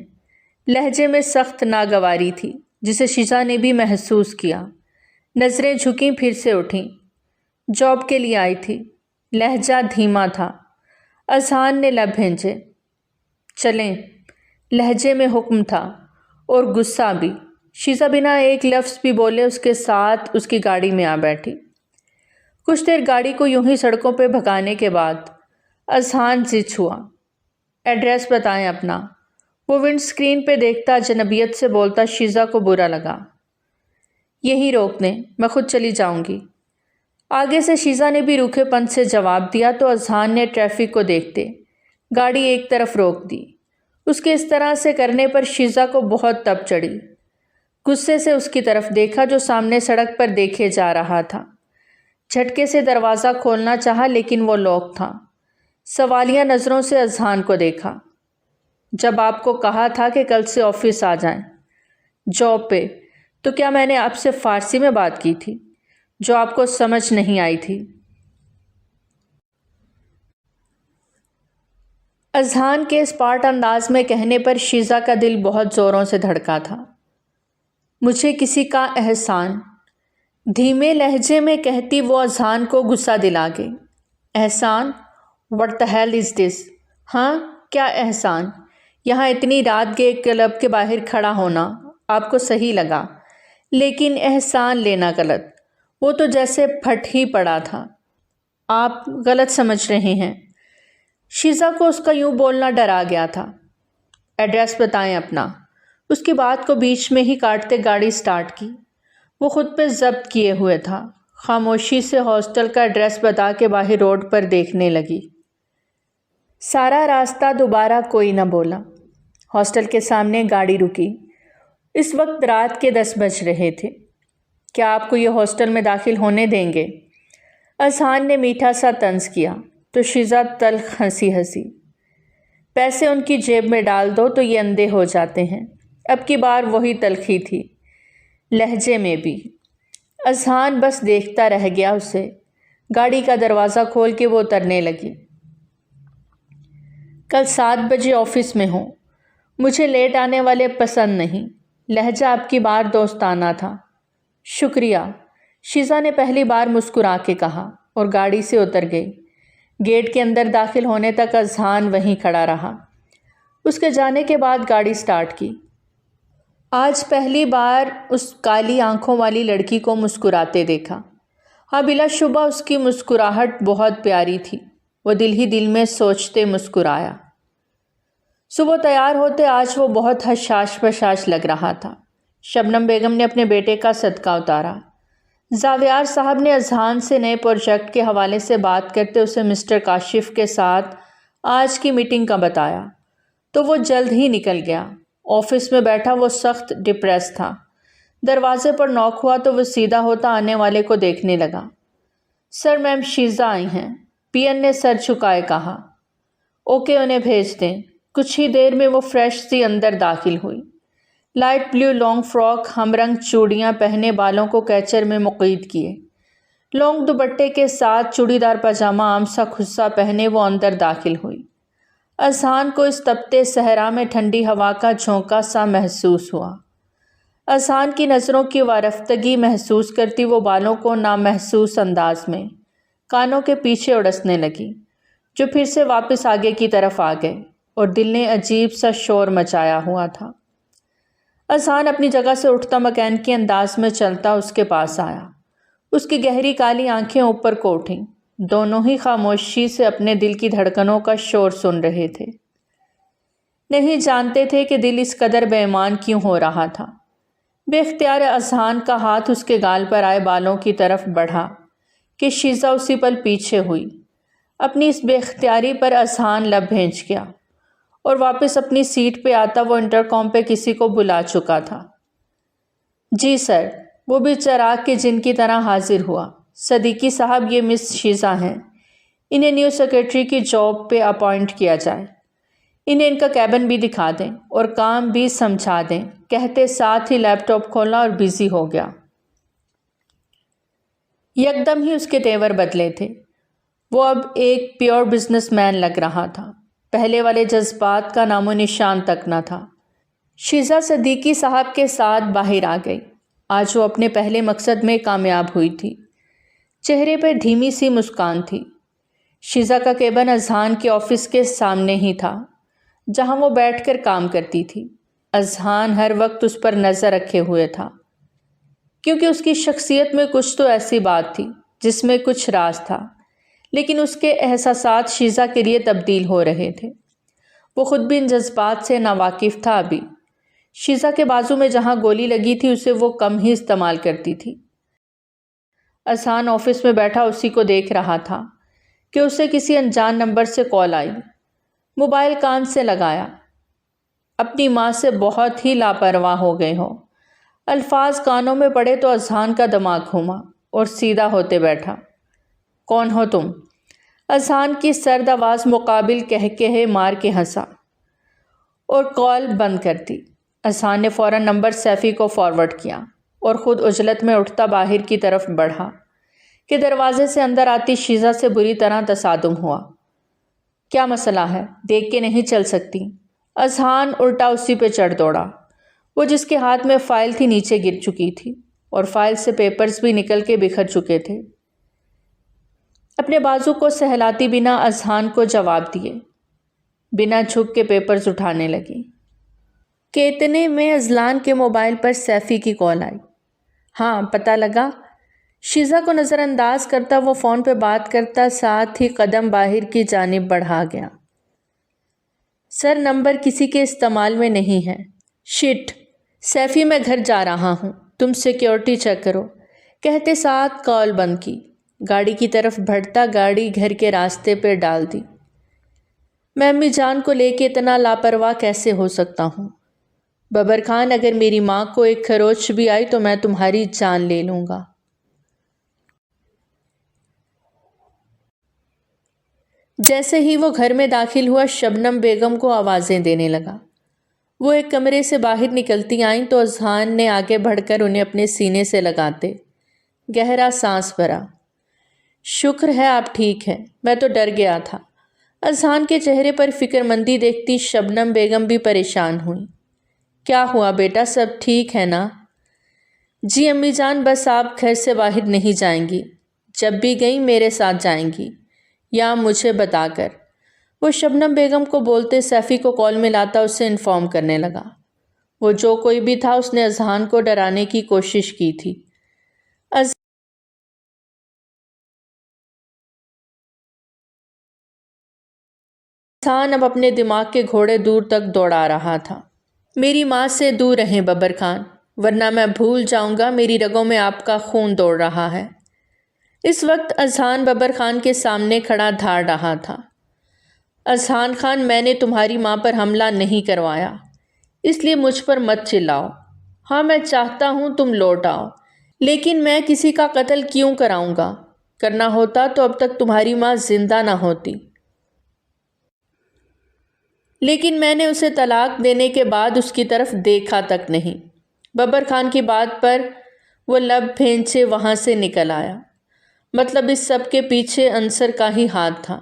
لہجے میں سخت ناگواری تھی جسے شیزہ نے بھی محسوس کیا۔ نظریں جھکیں پھر سے اٹھیں۔ جاب کے لیے آئی تھی۔ لہجہ دھیما تھا۔ اذہان نے لب بھینجے۔ چلیں، لہجے میں حکم تھا اور غصہ بھی۔ شیزہ بنا ایک لفظ بھی بولے اس کے ساتھ اس کی گاڑی میں آ بیٹھی۔ کچھ دیر گاڑی کو یوں ہی سڑکوں پہ بھگانے کے بعد اذہان ضد ہوا۔ ایڈریس بتائیں اپنا۔ وہ ونڈ اسکرین پہ دیکھتا جنبیت سے بولتا شیزہ کو برا لگا۔ یہی روک دیں، میں خود چلی جاؤں گی۔ آگے سے شیزہ نے بھی روکھے پن سے جواب دیا تو اذہان نے ٹریفک کو دیکھتے گاڑی ایک طرف روک دی۔ اس کے اس طرح سے کرنے پر شیزہ کو بہت تپ چڑھی۔ غصے سے اس کی طرف دیکھا جو سامنے سڑک پر دیکھے جا رہا تھا۔ جھٹکے سے دروازہ کھولنا چاہا لیکن وہ لاک تھا۔ سوالیہ نظروں سے اذہان کو دیکھا۔ جب آپ کو کہا تھا کہ کل سے آفس آ جائیں جاب پہ، تو کیا میں نے آپ سے فارسی میں بات کی تھی جو آپ کو سمجھ نہیں آئی تھی؟ اذہان کے اسپاٹ انداز میں کہنے پر شیزہ کا دل بہت زوروں سے دھڑکا تھا۔ مجھے کسی کا احسان، دھیمے لہجے میں کہتی وہ اذہان کو غصہ دلا گئی۔ احسان؟ What the hell is this؟ ہاں، کیا احسان؟ یہاں اتنی رات کے ایک کلب کے باہر کھڑا ہونا آپ کو صحیح لگا، لیکن احسان لینا غلط۔ وہ تو جیسے پھٹ ہی پڑا تھا۔ آپ غلط سمجھ رہے ہیں۔ شیزہ کو اس کا یوں بولنا ڈرا گیا تھا۔ ایڈریس بتائیں اپنا۔ اس کی بات کو بیچ میں ہی کاٹتے گاڑی سٹارٹ کی۔ وہ خود پہ ضبط کیے ہوئے تھا۔ خاموشی سے ہاسٹل کا ایڈریس بتا کے باہر روڈ پر دیکھنے لگی۔ سارا راستہ دوبارہ کوئی نہ بولا۔ ہاسٹل کے سامنے گاڑی رکی۔ اس وقت رات کے 10 بج رہے تھے۔ کیا آپ کو یہ ہاسٹل میں داخل ہونے دیں گے؟ اذہان نے میٹھا سا طنز کیا تو شیزہ تلخ ہنسی۔ پیسے ان کی جیب میں ڈال دو تو یہ اندھے ہو جاتے ہیں۔ اب کی بار وہی تلخی تھی، لہجے میں بھی۔ اذہان بس دیکھتا رہ گیا اسے۔ گاڑی کا دروازہ کھول کے وہ اترنے لگی۔ کل 7 بجے آفس میں ہوں۔ مجھے لیٹ آنے والے پسند نہیں۔ لہجہ اب کی بار دوستانہ تھا۔ شکریہ، شیزہ نے پہلی بار مسکرا کے کہا اور گاڑی سے اتر گئی۔ گیٹ کے اندر داخل ہونے تک اذہان وہیں کھڑا رہا۔ اس کے جانے کے بعد گاڑی سٹارٹ کی۔ آج پہلی بار اس کالی آنکھوں والی لڑکی کو مسکراتے دیکھا۔ ہاں، بلا شبہ اس کی مسکراہٹ بہت پیاری تھی۔ وہ دل ہی دل میں سوچتے مسکرایا۔ صبح تیار ہوتے آج وہ بہت حشاش بشاش لگ رہا تھا۔ شبنم بیگم نے اپنے بیٹے کا صدقہ اتارا۔ زاویار صاحب نے اذہان سے نئے پروجیکٹ کے حوالے سے بات کرتے اسے مسٹر کاشف کے ساتھ آج کی میٹنگ کا بتایا تو وہ جلد ہی نکل گیا۔ آفس میں بیٹھا وہ سخت ڈپریس تھا۔ دروازے پر نوک ہوا تو وہ سیدھا ہوتا آنے والے کو دیکھنے لگا۔ سر میم شیزا آئی ہیں، پی این نے سر جھکائے کہا۔ اوکے انہیں بھیج دیں۔ کچھ ہی دیر میں وہ فریش سی اندر داخل ہوئی۔ لائٹ بلیو لانگ فراک، ہم رنگ چوڑیاں پہنے، بالوں کو کیچر میں مقید کیے، لانگ دوپٹے کے ساتھ چوڑی دار پاجامہ عام سا خصہ پہنے وہ اندر داخل ہوئی۔ اذہان کو اس تپتے صحرا میں ٹھنڈی ہوا کا جھونکا سا محسوس ہوا۔ اذہان کی نظروں کی وارفتگی محسوس کرتی وہ بالوں کو نامحسوس انداز میں کانوں کے پیچھے اڑسنے لگی، جو پھر سے واپس آگے کی طرف آ گئے، اور دل نے عجیب سا شور مچایا ہوا تھا۔ اذہان اپنی جگہ سے اٹھتا مکینکی انداز میں چلتا اس کے پاس آیا۔ اس کی گہری کالی آنکھیں اوپر کو اٹھیں، دونوں ہی خاموشی سے اپنے دل کی دھڑکنوں کا شور سن رہے تھے۔ نہیں جانتے تھے کہ دل اس قدر بے ایمان کیوں ہو رہا تھا۔ بے اختیار اذہان کا ہاتھ اس کے گال پر آئے بالوں کی طرف بڑھا کہ شیزا اسی پل پیچھے ہوئی۔ اپنی اس بے اختیاری پر اذہان لب بھینچ گیا، اور واپس اپنی سیٹ پہ آتا وہ انٹرکام پہ کسی کو بلا چکا تھا۔ جی سر، وہ بھی چراغ کے جن کی طرح حاضر ہوا۔ صدیقی صاحب، یہ مس شیزا ہیں، انہیں نیو سیکرٹری کی جاب پہ اپوائنٹ کیا جائے۔ انہیں ان کا کیبن بھی دکھا دیں اور کام بھی سمجھا دیں، کہتے ساتھ ہی لیپ ٹاپ کھولا اور بزی ہو گیا۔ یکدم ہی اس کے تیور بدلے تھے۔ وہ اب ایک پیور بزنس مین لگ رہا تھا، پہلے والے جذبات کا نام و نشان تک نہ تھا۔ شیزا صدیقی صاحب کے ساتھ باہر آ گئی۔ آج وہ اپنے پہلے مقصد میں کامیاب ہوئی تھی۔ چہرے پر دھیمی سی مسکان تھی۔ شیزا کا کیبن اذہان کے آفس کے سامنے ہی تھا، جہاں وہ بیٹھ کر کام کرتی تھی۔ اذہان ہر وقت اس پر نظر رکھے ہوئے تھا، کیونکہ اس کی شخصیت میں کچھ تو ایسی بات تھی جس میں کچھ راز تھا، لیکن اس کے احساسات شیزا کے لیے تبدیل ہو رہے تھے۔ وہ خود بھی ان جذبات سے ناواقف تھا۔ ابھی شیزا کے بازو میں جہاں گولی لگی تھی اسے وہ کم ہی استعمال کرتی تھی۔ اذہان آفس میں بیٹھا اسی کو دیکھ رہا تھا کہ اسے کسی انجان نمبر سے کال آئی۔ موبائل کان سے لگایا۔ اپنی ماں سے بہت ہی لاپرواہ ہو گئے ہو، الفاظ کانوں میں پڑے تو اذہان کا دماغ گھوما اور سیدھا ہوتے بیٹھا۔ کون ہو تم؟ اذہان کی سرد آواز مقابل کہے مار کے ہنسا اور کال بند کر دی۔ اذہان نے فوراً نمبر سیفی کو فارورڈ کیا اور خود عجلت میں اٹھتا باہر کی طرف بڑھا کہ دروازے سے اندر آتی شیزا سے بری طرح تصادم ہوا۔ کیا مسئلہ ہے؟ دیکھ کے نہیں چل سکتی؟ اذہان الٹا اسی پہ چڑھ دوڑا۔ وہ جس کے ہاتھ میں فائل تھی نیچے گر چکی تھی، اور فائل سے پیپرز بھی نکل کے بکھر چکے تھے۔ اپنے بازو کو سہلاتی بنا اذہان کو جواب دیے بنا جھک کے پیپرز اٹھانے لگی کہ اتنے میں اذلان کے موبائل پر سیفی کی کال آئی۔ ہاں، پتہ لگا؟ شیزا کو نظر انداز کرتا وہ فون پہ بات کرتا ساتھ ہی قدم باہر کی جانب بڑھا گیا۔ سر، نمبر کسی کے استعمال میں نہیں ہے۔ شٹ! سیفی، میں گھر جا رہا ہوں، تم سیکیورٹی چیک کرو، کہتے ساتھ کال بند کی۔ گاڑی کی طرف بڑھتا گاڑی گھر کے راستے پہ ڈال دی۔ میں امی جان کو لے کے اتنا لاپرواہ کیسے ہو سکتا ہوں؟ ببر خان، اگر میری ماں کو ایک خروچ بھی آئی تو میں تمہاری جان لے لوں گا۔ جیسے ہی وہ گھر میں داخل ہوا شبنم بیگم کو آوازیں دینے لگا۔ وہ ایک کمرے سے باہر نکلتی آئیں تو اذہان نے آگے بڑھ کر انہیں اپنے سینے سے لگاتے گہرا سانس بھرا۔ شکر ہے آپ ٹھیک ہیں، میں تو ڈر گیا تھا۔ اذہان کے چہرے پر فکر مندی دیکھتی شبنم بیگم بھی پریشان ہوئی۔ کیا ہوا بیٹا، سب ٹھیک ہے نا؟ جی امی جان، بس آپ گھر سے باہر نہیں جائیں گی، جب بھی گئیں میرے ساتھ جائیں گی، یا مجھے بتا کر۔ وہ شبنم بیگم کو بولتے سیفی کو کال ملاتا اسے انفارم کرنے لگا۔ وہ جو کوئی بھی تھا اس نے اذہان کو ڈرانے کی کوشش کی تھی۔ اذہان اب اپنے دماغ کے گھوڑے دور تک دوڑا رہا تھا۔ میری ماں سے دور رہیں ببر خان، ورنہ میں بھول جاؤں گا میری رگوں میں آپ کا خون دوڑ رہا ہے۔ اس وقت اذہان ببر خان کے سامنے کھڑا دھاڑ رہا تھا۔ اذہان خان، میں نے تمہاری ماں پر حملہ نہیں کروایا، اس لیے مجھ پر مت چلاؤ۔ ہاں میں چاہتا ہوں تم لوٹ آؤ، لیکن میں کسی کا قتل کیوں کراؤں گا؟ کرنا ہوتا تو اب تک تمہاری ماں زندہ نہ ہوتی۔ لیکن میں نے اسے طلاق دینے کے بعد اس کی طرف دیکھا تک نہیں۔ ببر خان کی بات پر وہ لب پھینچے وہاں سے نکل آیا۔ مطلب اس سب کے پیچھے انصر کا ہی ہاتھ تھا۔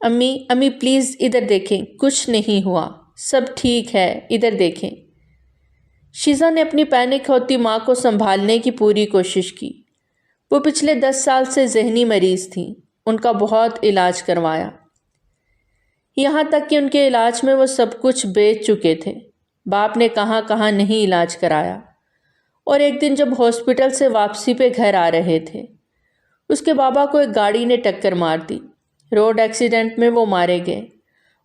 امی پلیز ادھر دیکھیں، کچھ نہیں ہوا، سب ٹھیک ہے، ادھر دیکھیں۔ شیزا نے اپنی پینک ہوتی ماں کو سنبھالنے کی پوری کوشش کی۔ وہ پچھلے 10 سال سے ذہنی مریض تھیں، ان کا بہت علاج کروایا، یہاں تک کہ ان کے علاج میں وہ سب کچھ بیچ چکے تھے۔ باپ نے کہاں کہاں نہیں علاج کرایا، اور ایک دن جب ہاسپٹل سے واپسی پہ گھر آ رہے تھے، اس کے بابا کو ایک گاڑی نے ٹکر مار دی۔ روڈ ایکسیڈنٹ میں وہ مارے گئے،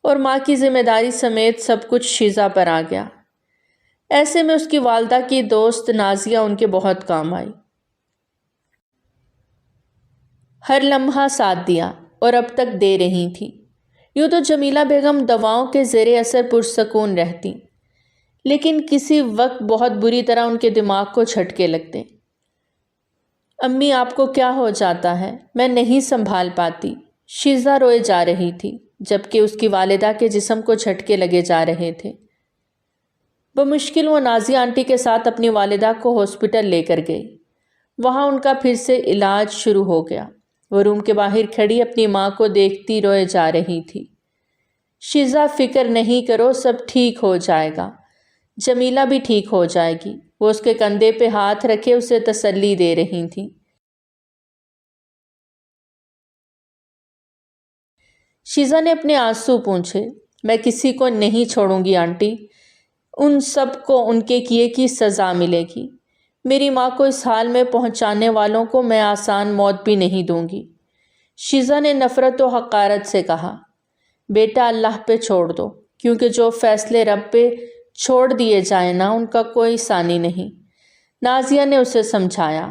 اور ماں کی ذمہ داری سمیت سب کچھ شیزا پر آ گیا۔ ایسے میں اس کی والدہ کی دوست نازیہ ان کے بہت کام آئی، ہر لمحہ ساتھ دیا، اور اب تک دے رہی تھی۔ یوں تو جمیلہ بیگم دواؤں کے زیر اثر پرسکون رہتی، لیکن کسی وقت بہت بری طرح ان کے دماغ کو جھٹکے لگتے۔ امی آپ کو کیا ہو جاتا ہے؟ میں نہیں سنبھال پاتی۔ شیزا روئے جا رہی تھی، جبکہ اس کی والدہ کے جسم کو جھٹکے لگے جا رہے تھے۔ بمشکل وہ نازیہ آنٹی کے ساتھ اپنی والدہ کو ہاسپٹل لے کر گئی۔ وہاں ان کا پھر سے علاج شروع ہو گیا۔ وہ روم کے باہر کھڑی اپنی ماں کو دیکھتی روئے جا رہی تھی۔ شیزا فکر نہیں کرو، سب ٹھیک ہو جائے گا، جمیلہ بھی ٹھیک ہو جائے گی۔ وہ اس کے کندھے پہ ہاتھ رکھے اسے تسلی دے رہی تھیں۔ شیزا نے اپنے آنسو پونچھے۔ میں کسی کو نہیں چھوڑوں گی آنٹی، ان سب کو ان کے کیے کی سزا ملے گی۔ میری ماں کو اس حال میں پہنچانے والوں کو میں آسان موت بھی نہیں دوں گی۔ شیزا نے نفرت و حقارت سے کہا، بیٹا اللہ پہ چھوڑ دو، کیونکہ جو فیصلے رب پہ چھوڑ دیے جائیں نا، ان کا کوئی ثانی نہیں۔ نازیہ نے اسے سمجھایا،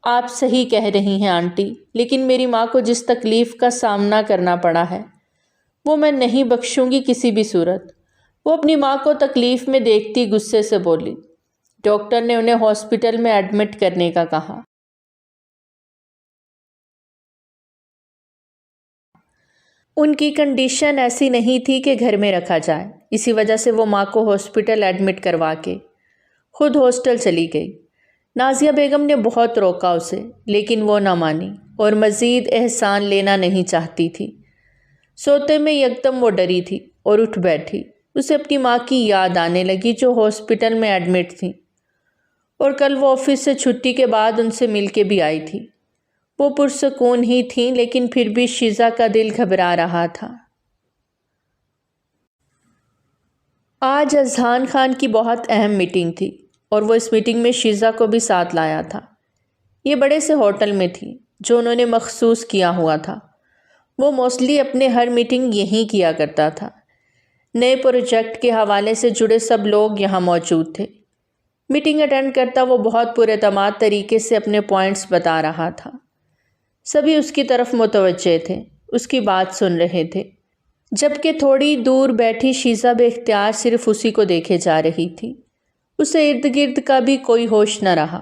آپ صحیح کہہ رہی ہیں آنٹی، لیکن میری ماں کو جس تکلیف کا سامنا کرنا پڑا ہے، وہ میں نہیں بخشوں گی کسی بھی صورت۔ وہ اپنی ماں کو تکلیف میں دیکھتی غصے سے بولی۔ ڈاکٹر نے انہیں ہاسپٹل میں ایڈمٹ کرنے کا کہا۔ ان کی کنڈیشن ایسی نہیں تھی کہ گھر میں رکھا جائے، اسی وجہ سے وہ ماں کو ہاسپٹل ایڈمٹ کروا کے خود ہاسٹل چلی گئی۔ نازیہ بیگم نے بہت روکا اسے، لیکن وہ نہ مانی اور مزید احسان لینا نہیں چاہتی تھی۔ سوتے میں یکدم وہ ڈری تھی اور اٹھ بیٹھی۔ اسے اپنی ماں کی یاد آنے لگی جو ہاسپٹل میں ایڈمٹ تھی، اور کل وہ آفس سے چھٹی کے بعد ان سے مل کے بھی آئی تھی۔ وہ پرسکون ہی تھیں، لیکن پھر بھی شیزا کا دل گھبرا رہا تھا۔ آج اذہان خان کی بہت اہم میٹنگ تھی، اور وہ اس میٹنگ میں شیزا کو بھی ساتھ لایا تھا۔ یہ بڑے سے ہوٹل میں تھی جو انہوں نے مخصوص کیا ہوا تھا۔ وہ موسٹلی اپنے ہر میٹنگ یہیں کیا کرتا تھا۔ نئے پروجیکٹ کے حوالے سے جڑے سب لوگ یہاں موجود تھے۔ میٹنگ اٹینڈ کرتا وہ بہت پراعتماد طریقے سے اپنے پوائنٹس بتا رہا تھا۔ سبھی اس کی طرف متوجہ تھے، اس کی بات سن رہے تھے، جبکہ تھوڑی دور بیٹھی شیزا بے اختیار صرف اسی کو دیکھے جا رہی تھی۔ اسے ارد گرد کا بھی کوئی ہوش نہ رہا،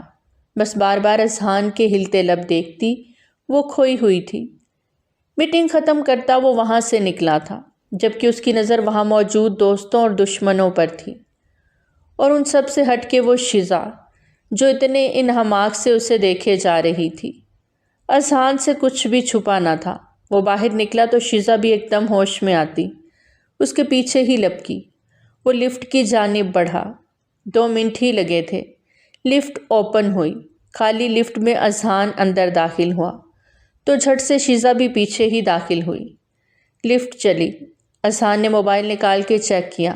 بس بار بار اذہان کے ہلتے لب دیکھتی۔ وہ کھوئی ہوئی تھی۔ میٹنگ ختم کرتا وہ وہاں سے نکلا تھا، جبکہ اس کی نظر وہاں موجود دوستوں اور دشمنوں پر تھی، اور ان سب سے ہٹ کے وہ شیزا جو اتنے انہماک سے اسے دیکھے جا رہی تھی۔ اذہان سے کچھ بھی چھپا نہ تھا۔ وہ باہر نکلا تو شیزا بھی ایک دم ہوش میں آتی اس کے پیچھے ہی لپکی۔ وہ لفٹ کی جانب بڑھا۔ 2 منٹ ہی لگے تھے۔ لفٹ اوپن ہوئی۔ خالی لفٹ میں اذہان اندر داخل ہوا تو جھٹ سے شیزا بھی پیچھے ہی داخل ہوئی۔ لفٹ چلی۔ اذہان نے موبائل نکال کے چیک کیا۔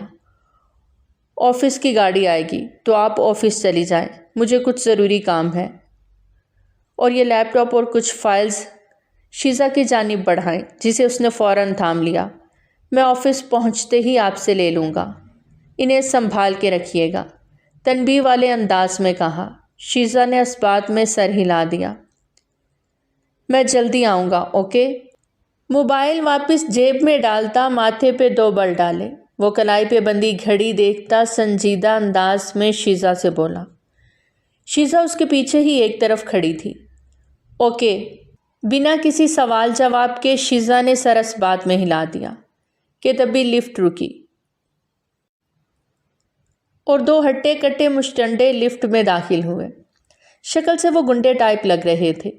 آفس کی گاڑی آئے گی تو آپ آفس چلی جائیں، مجھے کچھ ضروری کام ہے، اور یہ لیپ ٹاپ اور کچھ فائلز شیزا کی جانب بڑھائیں، جسے اس نے فوراً تھام لیا۔ میں آفس پہنچتے ہی آپ سے لے لوں گا، انہیں سنبھال کے رکھیے گا، تنبیہ والے انداز میں کہا۔ شیزا نے اس بات میں سر ہلا دیا۔ میں جلدی آؤں گا، اوکے؟ موبائل واپس جیب میں ڈالتا ماتھے پہ 2 بل ڈالے۔ وہ کلائی پہ بندی گھڑی دیکھتا سنجیدہ انداز میں شیزا سے بولا۔ شیزا اس کے پیچھے ہی ایک طرف کھڑی تھی۔ اوکے، بنا کسی سوال جواب کے شیزا نے سر اس بات میں ہلا دیا کہ تبھی لفٹ رکی اور 2 ہٹے کٹے مشٹنڈے لفٹ میں داخل ہوئے۔ شکل سے وہ گنڈے ٹائپ لگ رہے تھے۔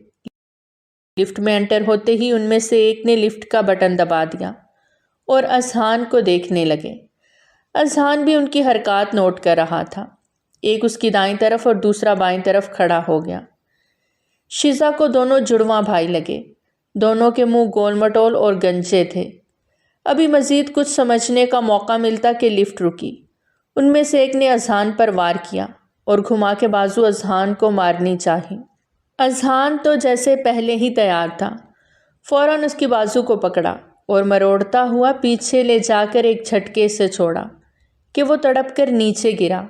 لفٹ میں انٹر ہوتے ہی ان میں سے ایک نے لفٹ کا بٹن دبا دیا اور اذہان کو دیکھنے لگے۔ اذہان بھی ان کی حرکات نوٹ کر رہا تھا۔ ایک اس کی دائیں طرف اور دوسرا بائیں طرف کھڑا ہو گیا۔ شیزا کو دونوں جڑواں بھائی لگے۔ دونوں کے منہ گول مٹول اور گنجے تھے۔ ابھی مزید کچھ سمجھنے کا موقع ملتا کہ لفٹ رکی۔ ان میں سے ایک نے اذہان پر وار کیا اور گھما کے بازو اذہان کو مارنی چاہی۔ اذہان تو جیسے پہلے ہی تیار تھا، فوراً اس کی بازو کو پکڑا اور مروڑتا ہوا پیچھے لے جا کر ایک جھٹکے سے چھوڑا کہ وہ تڑپ کر نیچے گرا۔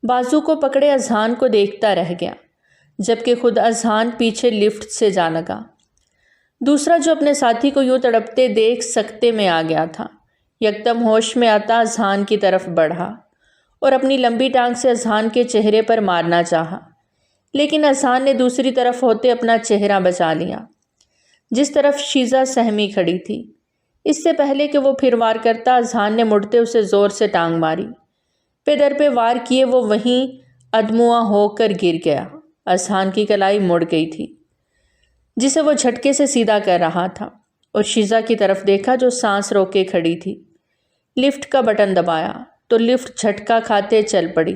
بازو کو پکڑے اذہان کو دیکھتا رہ گیا، جبکہ خود اذہان پیچھے لفٹ سے جا لگا۔ دوسرا جو اپنے ساتھی کو یوں تڑپتے دیکھ سکتے میں آ گیا تھا، یکدم ہوش میں آتا اذہان کی طرف بڑھا اور اپنی لمبی ٹانگ سے اذہان کے چہرے پر مارنا چاہا، لیکن اذہان نے دوسری طرف ہوتے اپنا چہرہ بچا لیا، جس طرف شیزا سہمی کھڑی تھی۔ اس سے پہلے کہ وہ پھر وار کرتا، اذہان نے مڑتے اسے زور سے ٹانگ ماری۔ پہ در پہ وار کیے وہ وہیں ادموا ہو کر گر گیا۔ اذہان کی کلائی مڑ گئی تھی، جسے وہ جھٹکے سے سیدھا کر رہا تھا، اور شیزا کی طرف دیکھا جو سانس روک کے کھڑی تھی۔ لفٹ کا بٹن دبایا تو لفٹ جھٹکا کھاتے چل پڑی۔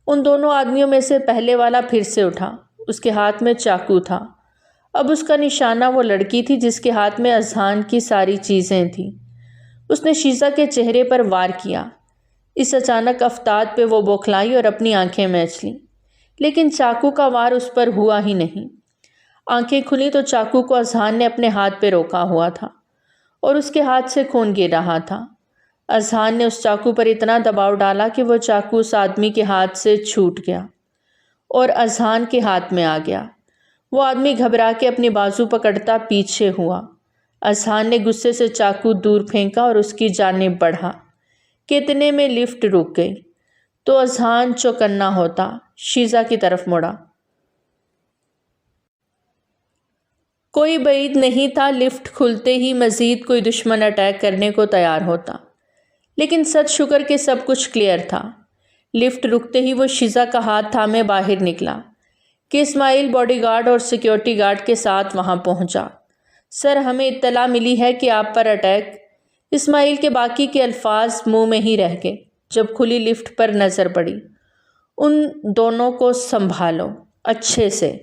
ان دونوں آدمیوں میں سے پہلے والا پھر سے اٹھا۔ اس کے ہاتھ میں چاقو تھا۔ اب اس کا نشانہ وہ لڑکی تھی جس کے ہاتھ میں اذہان کی ساری چیزیں تھیں۔ اس نے شیزا کے چہرے پر وار کیا۔ اس اچانک افتاد پہ وہ بوکھلائی اور اپنی آنکھیں میچ لیں، لیکن چاقو کا وار اس پر ہوا ہی نہیں۔ آنکھیں کھلیں تو چاقو کو اذہان نے اپنے ہاتھ پہ روکا ہوا تھا اور اس کے ہاتھ سے خون گر رہا تھا۔ اذہان نے اس چاقو پر اتنا دباؤ ڈالا کہ وہ چاقو اس آدمی کے ہاتھ سے چھوٹ گیا اور اذہان کے ہاتھ میں آ گیا۔ وہ آدمی گھبرا کے اپنی بازو پکڑتا پیچھے ہوا۔ اذہان نے غصے سے چاقو دور پھینکا اور اس کی جانب بڑھا کہ اتنے میں لفٹ رک گئی تو اذہان چوکنا ہوتا شیزا کی طرف مڑا۔ کوئی بعید نہیں تھا لفٹ کھلتے ہی مزید کوئی دشمن اٹیک کرنے کو تیار ہوتا، لیکن سچ شکر کہ سب کچھ کلیئر تھا۔ لفٹ رکتے ہی وہ شیزا کا ہاتھ تھامے باہر نکلا کہ اسماعیل باڈی گارڈ اور سیکیورٹی گارڈ کے ساتھ وہاں پہنچا۔ سر، ہمیں اطلاع ملی ہے کہ آپ پر اٹیک۔ اسماعیل کے باقی کے الفاظ منہ میں ہی رہ گئے جب کھلی لفٹ پر نظر پڑی۔ ان دونوں کو سنبھالو اچھے سے۔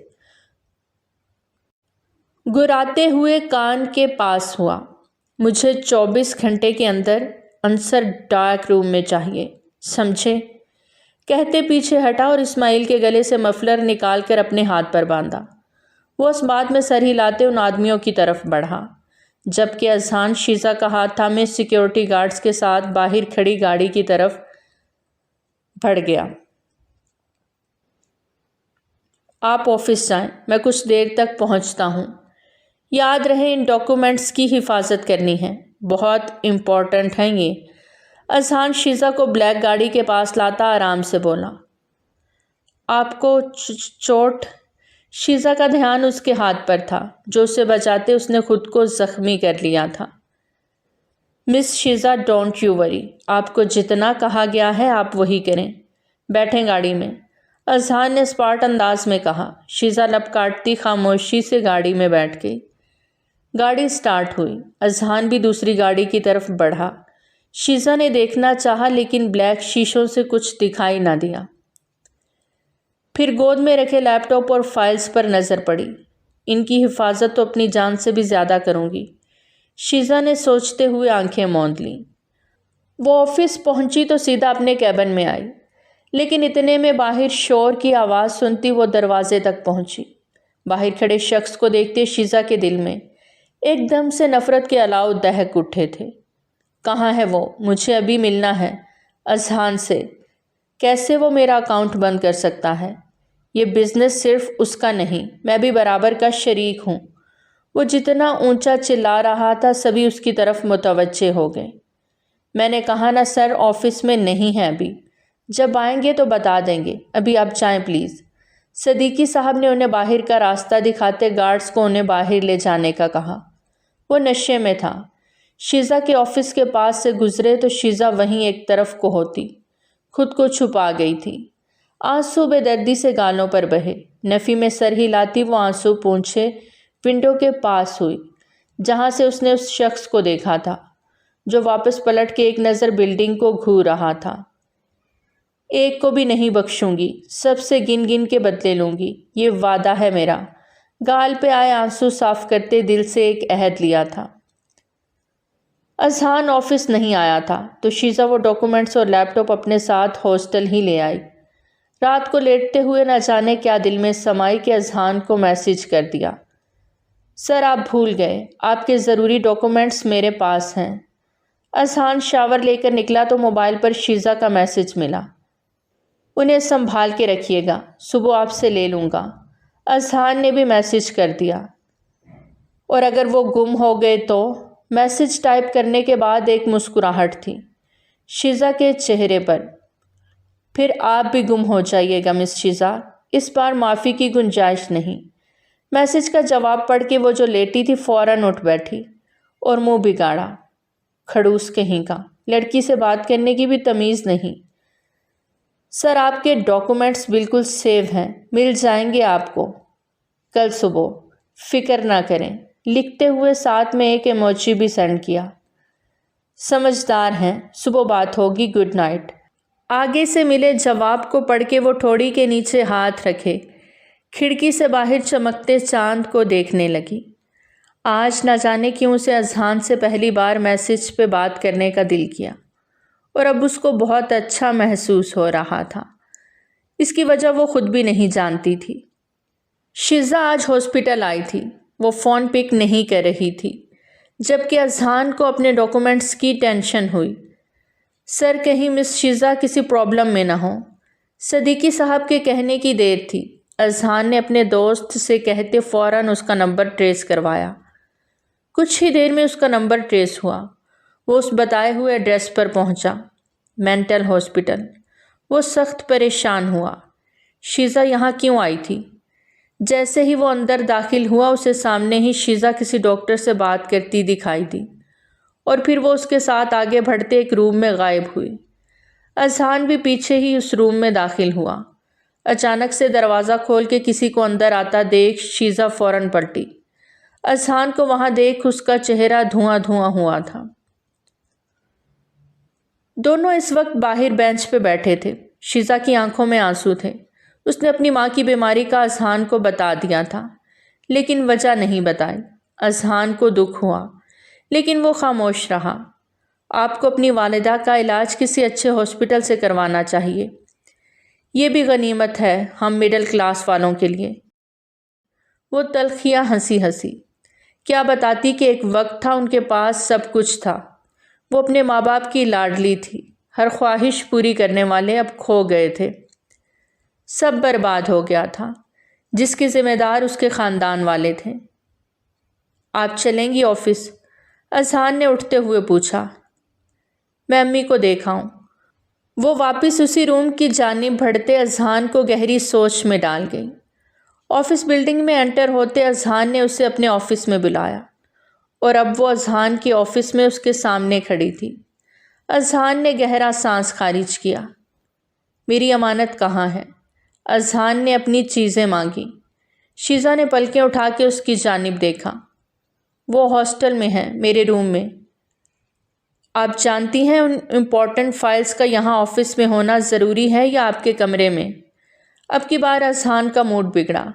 گراتے ہوئے کان کے پاس ہوا۔ مجھے 24 گھنٹے کے اندر انصر ڈارک روم میں چاہیے، سمجھے؟ کہتے پیچھے ہٹا اور اسماعیل کے گلے سے مفلر نکال کر اپنے ہاتھ پر باندھا۔ وہ اس بات میں سر ہلاتے ان آدمیوں کی طرف بڑھا، جبکہ اذہان شیزا کا ہاتھ تھامے سیکیورٹی گارڈز کے ساتھ باہر کھڑی گاڑی کی طرف بڑھ گیا۔ آپ آفس جائیں، میں کچھ دیر تک پہنچتا ہوں۔ یاد رہے ان ڈاکومنٹس کی حفاظت کرنی ہے، بہت امپورٹنٹ ہیں یہ۔ اذہان شیزا کو بلیک گاڑی کے پاس لاتا آرام سے بولا۔ آپ کو چوٹ؟ شیزا کا دھیان اس کے ہاتھ پر تھا جو اسے بچاتے اس نے خود کو زخمی کر لیا تھا۔ مس شیزا، ڈونٹ یو وری، آپ کو جتنا کہا گیا ہے آپ وہی کریں۔ بیٹھیں گاڑی میں، اذہان نے اسپارٹ انداز میں کہا۔ شیزا لب کاٹتی خاموشی سے گاڑی میں بیٹھ گئی۔ گاڑی سٹارٹ ہوئی۔ اذہان بھی دوسری گاڑی کی طرف بڑھا۔ شیزا نے دیکھنا چاہا لیکن بلیک شیشوں سے کچھ دکھائی نہ دیا۔ پھر گود میں رکھے لیپ ٹاپ اور فائلز پر نظر پڑی۔ ان کی حفاظت تو اپنی جان سے بھی زیادہ کروں گی، شیزا نے سوچتے ہوئے آنکھیں موند لیں۔ وہ آفس پہنچی تو سیدھا اپنے کیبن میں آئی، لیکن اتنے میں باہر شور کی آواز سنتی وہ دروازے تک پہنچی۔ باہر کھڑے شخص کو دیکھتے شیزا کے دل میں ایک دم سے نفرت کے الاؤ دہک اٹھے تھے۔ کہاں ہے وہ؟ مجھے ابھی ملنا ہے اذہان سے۔ کیسے وہ میرا اکاؤنٹ بند کر سکتا ہے؟ یہ بزنس صرف اس کا نہیں، میں بھی برابر کا شریک ہوں۔ وہ جتنا اونچا چلا رہا تھا سبھی اس کی طرف متوجہ ہو گئے۔ میں نے کہا نا سر آفس میں نہیں ہے ابھی، جب آئیں گے تو بتا دیں گے، ابھی آپ جائیں پلیز۔ صدیقی صاحب نے انہیں باہر کا راستہ دکھاتے گارڈز کو انہیں باہر لے جانے کا کہا۔ وہ نشے میں تھا۔ شیزا کے آفس کے پاس سے گزرے تو شیزا وہیں ایک طرف کو ہوتی، خود کو چھپا گئی تھی۔ آنسو بے دردی سے گالوں پر بہے۔ نفی میں سر ہلاتی وہ آنسو پونچھے ونڈو کے پاس ہوئی جہاں سے اس نے اس شخص کو دیکھا تھا جو واپس پلٹ کے ایک نظر بلڈنگ کو گھور رہا تھا۔ ایک کو بھی نہیں بخشوں گی، سب سے گن گن کے بدلے لوں گی، یہ وعدہ ہے میرا۔ گال پہ آئے آنسو صاف کرتے دل سے ایک عہد لیا تھا۔ اذہان آفس نہیں آیا تھا تو شیزا وہ ڈاکومنٹس اور لیپ ٹاپ اپنے ساتھ ہاسٹل ہی لے آئی۔ رات کو لیٹتے ہوئے نہ جانے کیا دل میں سمائی کہ اذہان کو میسج کر دیا، سر آپ بھول گئے، آپ کے ضروری ڈاکومنٹس میرے پاس ہیں۔ اذہان شاور لے کر نکلا تو موبائل پر شیزا کا میسج ملا، انہیں سنبھال کے رکھیے گا، صبح آپ سے لے لوں گا۔ اذہان نے بھی میسج کر دیا، اور اگر وہ گم ہو گئے تو؟ میسج ٹائپ کرنے کے بعد ایک مسکراہٹ تھی شیزا کے چہرے پر۔ پھر آپ بھی گم ہو جائیے گا مس شیزا، اس بار معافی کی گنجائش نہیں۔ میسج کا جواب پڑھ کے وہ جو لیٹی تھی فوراً اٹھ بیٹھی اور منہ بگاڑا۔ کھڑوس کہیں کا، لڑکی سے بات کرنے کی بھی تمیز نہیں۔ سر آپ کے ڈاکومنٹس بالکل سیو ہیں، مل جائیں گے آپ کو کل صبح، فکر نہ کریں، لکھتے ہوئے ساتھ میں ایک ایموجی بھی سینڈ کیا۔ سمجھدار ہیں، صبح بات ہوگی، گڈ نائٹ۔ آگے سے ملے جواب کو پڑھ کے وہ ٹھوڑی کے نیچے ہاتھ رکھے کھڑکی سے باہر چمکتے چاند کو دیکھنے لگی۔ آج نہ جانے کیوں اسے اذہان سے پہلی بار میسج پہ بات کرنے کا دل کیا، اور اب اس کو بہت اچھا محسوس ہو رہا تھا۔ اس کی وجہ وہ خود بھی نہیں جانتی تھی۔ شیزا آج ہاسپٹل آئی تھی، وہ فون پک نہیں کر رہی تھی، جبکہ اذہان کو اپنے ڈاکومنٹس کی ٹینشن ہوئی۔ سر کہیں مس شیزا کسی پرابلم میں نہ ہو، صدیقی صاحب کے کہنے کی دیر تھی۔ اذہان نے اپنے دوست سے کہتے فوراً اس کا نمبر ٹریس کروایا۔ کچھ ہی دیر میں اس کا نمبر ٹریس ہوا۔ وہ اس بتائے ہوئے ایڈریس پر پہنچا، مینٹل ہاسپٹل۔ وہ سخت پریشان ہوا، شیزا یہاں کیوں آئی تھی؟ جیسے ہی وہ اندر داخل ہوا اسے سامنے ہی شیزا کسی ڈاکٹر سے بات کرتی دکھائی دی، اور پھر وہ اس کے ساتھ آگے بڑھتے ایک روم میں غائب ہوئی۔ اذہان بھی پیچھے ہی اس روم میں داخل ہوا۔ اچانک سے دروازہ کھول کے کسی کو اندر آتا دیکھ شیزا فوراً پلٹی۔ اذہان کو وہاں دیکھ اس کا چہرہ دھواں دھواں ہوا تھا۔ دونوں اس وقت باہر بینچ پہ بیٹھے تھے۔ شیزا کی آنکھوں میں آنسو تھے۔ اس نے اپنی ماں کی بیماری کا اذہان کو بتا دیا تھا، لیکن وجہ نہیں بتائی۔ اذہان کو دکھ ہوا، لیکن وہ خاموش رہا۔ آپ کو اپنی والدہ کا علاج کسی اچھے ہاسپٹل سے کروانا چاہیے، یہ بھی غنیمت ہے ہم مڈل کلاس والوں کے لیے۔ وہ تلخیاں ہنسی ہنسی۔ کیا بتاتی کہ ایک وقت تھا ان کے پاس سب کچھ تھا، وہ اپنے ماں باپ کی لاڈلی تھی، ہر خواہش پوری کرنے والے اب کھو گئے تھے۔ سب برباد ہو گیا تھا، جس کے ذمہ دار اس کے خاندان والے تھے۔ آپ چلیں گی آفس؟ اذہان نے اٹھتے ہوئے پوچھا۔ میں امی کو دیکھاؤں۔ وہ واپس اسی روم کی جانب بڑھتے اذہان کو گہری سوچ میں ڈال گئی۔ آفس بلڈنگ میں انٹر ہوتے اذہان نے اسے اپنے آفس میں بلایا، اور اب وہ اذہان کے آفس میں اس کے سامنے کھڑی تھی۔ اذہان نے گہرا سانس خارج کیا۔ میری امانت کہاں ہے؟ اذہان نے اپنی چیزیں مانگی۔ شیزا نے پلکیں اٹھا کے اس کی جانب دیکھا۔ وہ ہاسٹل میں ہے، میرے روم میں۔ آپ جانتی ہیں ان امپورٹنٹ فائلز کا یہاں آفس میں ہونا ضروری ہے یا آپ کے کمرے میں؟ اب کی بار اذہان کا موڈ بگڑا۔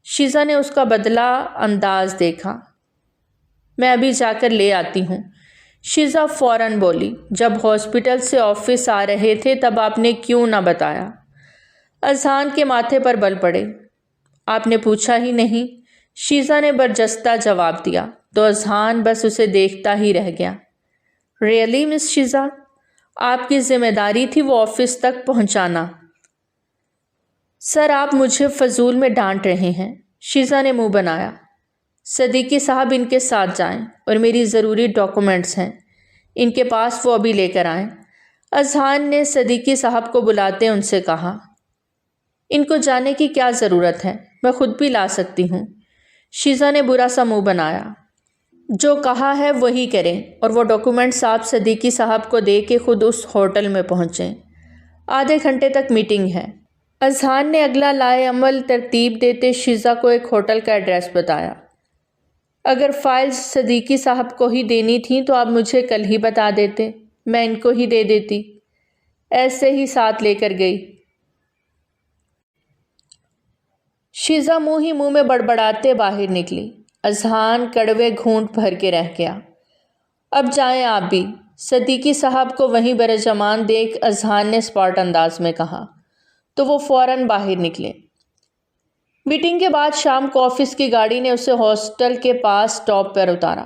شیزا نے اس کا بدلہ انداز دیکھا۔ میں ابھی جا کر لے آتی ہوں، شیزا فوراً بولی۔ جب ہاسپٹل سے آفس آ رہے تھے تب آپ نے کیوں نہ بتایا؟ اذہان کے ماتھے پر بل پڑے۔ آپ نے پوچھا ہی نہیں، شیزا نے برجستہ جواب دیا، تو اذہان بس اسے دیکھتا ہی رہ گیا۔ ریئلی مس شیزا، آپ کی ذمہ داری تھی وہ آفس تک پہنچانا۔ سر آپ مجھے فضول میں ڈانٹ رہے ہیں، شیزا نے منہ بنایا۔ صدیقی صاحب ان کے ساتھ جائیں، اور میری ضروری ڈاکومنٹس ہیں، ان کے پاس وہ ابھی لے کر آئیں۔ اذہان نے صدیقی صاحب کو بلاتے ان سے کہا، ان کو جانے کی کیا ضرورت ہے، میں خود بھی لا سکتی ہوں۔ شیزا نے برا سا منہ بنایا۔ جو کہا ہے وہی کریں، اور وہ ڈاکومنٹس آپ صدیقی صاحب کو دے کے خود اس ہوٹل میں پہنچیں۔ آدھے گھنٹے تک میٹنگ ہے۔ اذہان نے اگلا لائے عمل ترتیب دیتے شیزا کو ایک ہوٹل کا ایڈریس بتایا۔ اگر فائلز صدیقی صاحب کو ہی دینی تھیں تو آپ مجھے کل ہی بتا دیتے، میں ان کو ہی دے دیتی۔ ایسے ہی ساتھ لے کر گئی۔ شیزا منہ میں بڑبڑاتے باہر نکلی۔ اذہان کڑوے گھونٹ بھر کے رہ گیا۔ اب جائیں آپ بھی، صدیقی صاحب کو وہیں برجمان دیکھ اذہان نے اسپاٹ انداز میں کہا، تو وہ فوراً باہر نکلے۔ میٹنگ کے بعد شام کو آفس کی گاڑی نے اسے ہاسٹل کے پاس اسٹاپ پر اتارا۔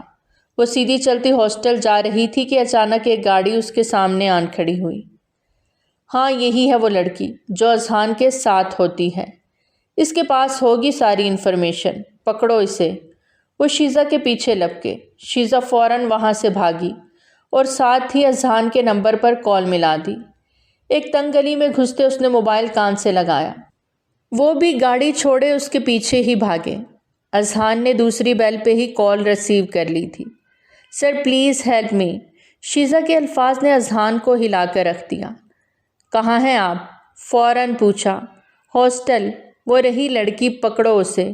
وہ سیدھی چلتی ہاسٹل جا رہی تھی کہ اچانک ایک گاڑی اس کے سامنے آن کھڑی ہوئی۔ ہاں، یہی ہے وہ لڑکی جو اذہان کے ساتھ ہوتی ہے، اس کے پاس ہوگی ساری انفارمیشن، پکڑو اسے۔ وہ شیزا کے پیچھے لپکے۔ شیزا فوراً وہاں سے بھاگی اور ساتھ ہی اذہان کے نمبر پر کال ملا دی۔ ایک تنگ گلی میں گھستے اس نے موبائل کان سے لگایا۔ وہ بھی گاڑی چھوڑے اس کے پیچھے ہی بھاگے۔ اذہان نے دوسری بیل پہ ہی کال ریسیو کر لی تھی۔ Sir please help me. شیزا کے الفاظ نے اذہان کو ہلا کر رکھ دیا۔ کہاں ہیں آپ؟ فوراً پوچھا۔ ہاسٹل، وہ رہی لڑکی، پکڑو اسے۔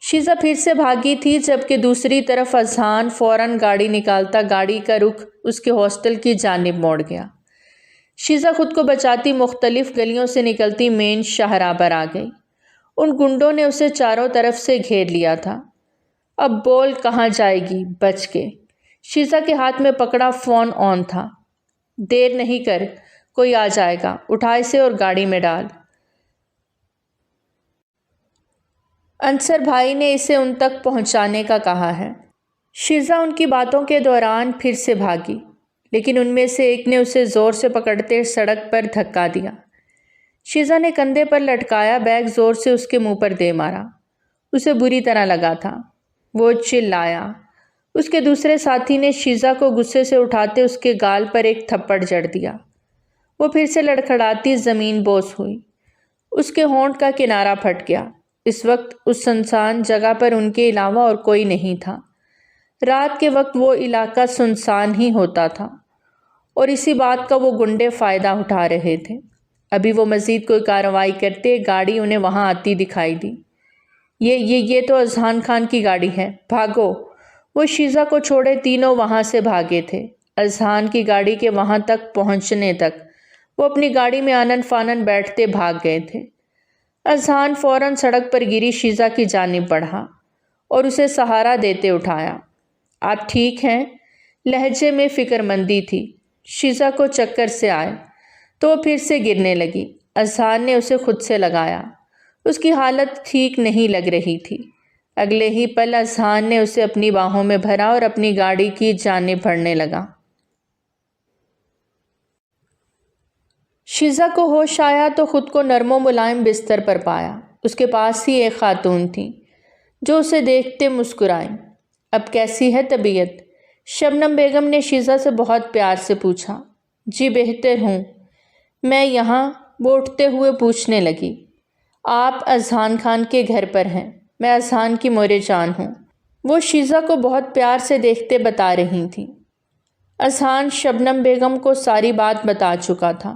شیزا پھر سے بھاگی تھی جبکہ دوسری طرف اذہان فوراً گاڑی نکالتا گاڑی کا رخ اس کے ہاسٹل کی جانب موڑ گیا۔ شیزا خود کو بچاتی مختلف گلیوں سے نکلتی مین شاہراہ پر آ گئی۔ ان گنڈوں نے اسے چاروں طرف سے گھیر لیا تھا۔ اب بول کہاں جائے گی بچ کے؟ شیزا کے ہاتھ میں پکڑا فون آن تھا۔ دیر نہیں کر، کوئی آ جائے گا، اٹھا اسے اور گاڑی میں ڈال۔ انصر بھائی نے اسے ان تک پہنچانے کا کہا ہے۔ شیزا ان کی باتوں کے دوران پھر سے بھاگی، لیکن ان میں سے ایک نے اسے زور سے پکڑتے سڑک پر دھکا دیا۔ شیزا نے کندھے پر لٹکایا بیگ زور سے اس کے منہ پر دے مارا۔ اسے بری طرح لگا تھا۔ وہ چلایا۔ اس کے دوسرے ساتھی نے شیزا کو غصے سے اٹھاتے اس کے گال پر ایک تھپڑ جڑ دیا۔ وہ پھر سے لڑکھڑاتی زمین بوس ہوئی۔ اس کے ہونٹ کا کنارہ پھٹ گیا۔ اس وقت اس سنسان جگہ پر ان کے علاوہ اور کوئی نہیں تھا۔ رات کے وقت وہ علاقہ سنسان ہی ہوتا تھا، اور اسی بات کا وہ گنڈے فائدہ اٹھا رہے تھے۔ ابھی وہ مزید کوئی کارروائی کرتے گاڑی انہیں وہاں آتی دکھائی دی۔ یہ تو اذہان خان کی گاڑی ہے، بھاگو۔ وہ شیزا کو چھوڑے تینوں وہاں سے بھاگے تھے۔ اذہان کی گاڑی کے وہاں تک پہنچنے تک وہ اپنی گاڑی میں آنن فانن بیٹھتے بھاگ گئے تھے۔ اذہان فوراً سڑک پر گری شیزا کی جانب بڑھا اور اسے سہارا دیتے اٹھایا۔ آپ ٹھیک ہیں؟ لہجے میں فکر مندی تھی۔ شیزا کو چکر سے آئے تو وہ پھر سے گرنے لگی۔ اذہان نے اسے خود سے لگایا۔ اس کی حالت ٹھیک نہیں لگ رہی تھی۔ اگلے ہی پل اذہان نے اسے اپنی باہوں میں بھرا اور اپنی گاڑی کی جانب بڑھنے لگا۔ شیزا کو ہوش آیا تو خود کو نرم و ملائم بستر پر پایا۔ اس کے پاس ہی ایک خاتون تھی جو اسے دیکھتے مسکرائیں۔ اب کیسی ہے طبیعت؟ شبنم بیگم نے شیزا سے بہت پیار سے پوچھا۔ جی بہتر ہوں میں یہاں، وہ اٹھتے ہوئے پوچھنے لگی۔ آپ اذہان خان کے گھر پر ہیں؟ میں اذہان کی مورے جان ہوں، وہ شیزا کو بہت پیار سے دیکھتے بتا رہی تھیں۔ اذہان شبنم بیگم کو ساری بات بتا چکا تھا،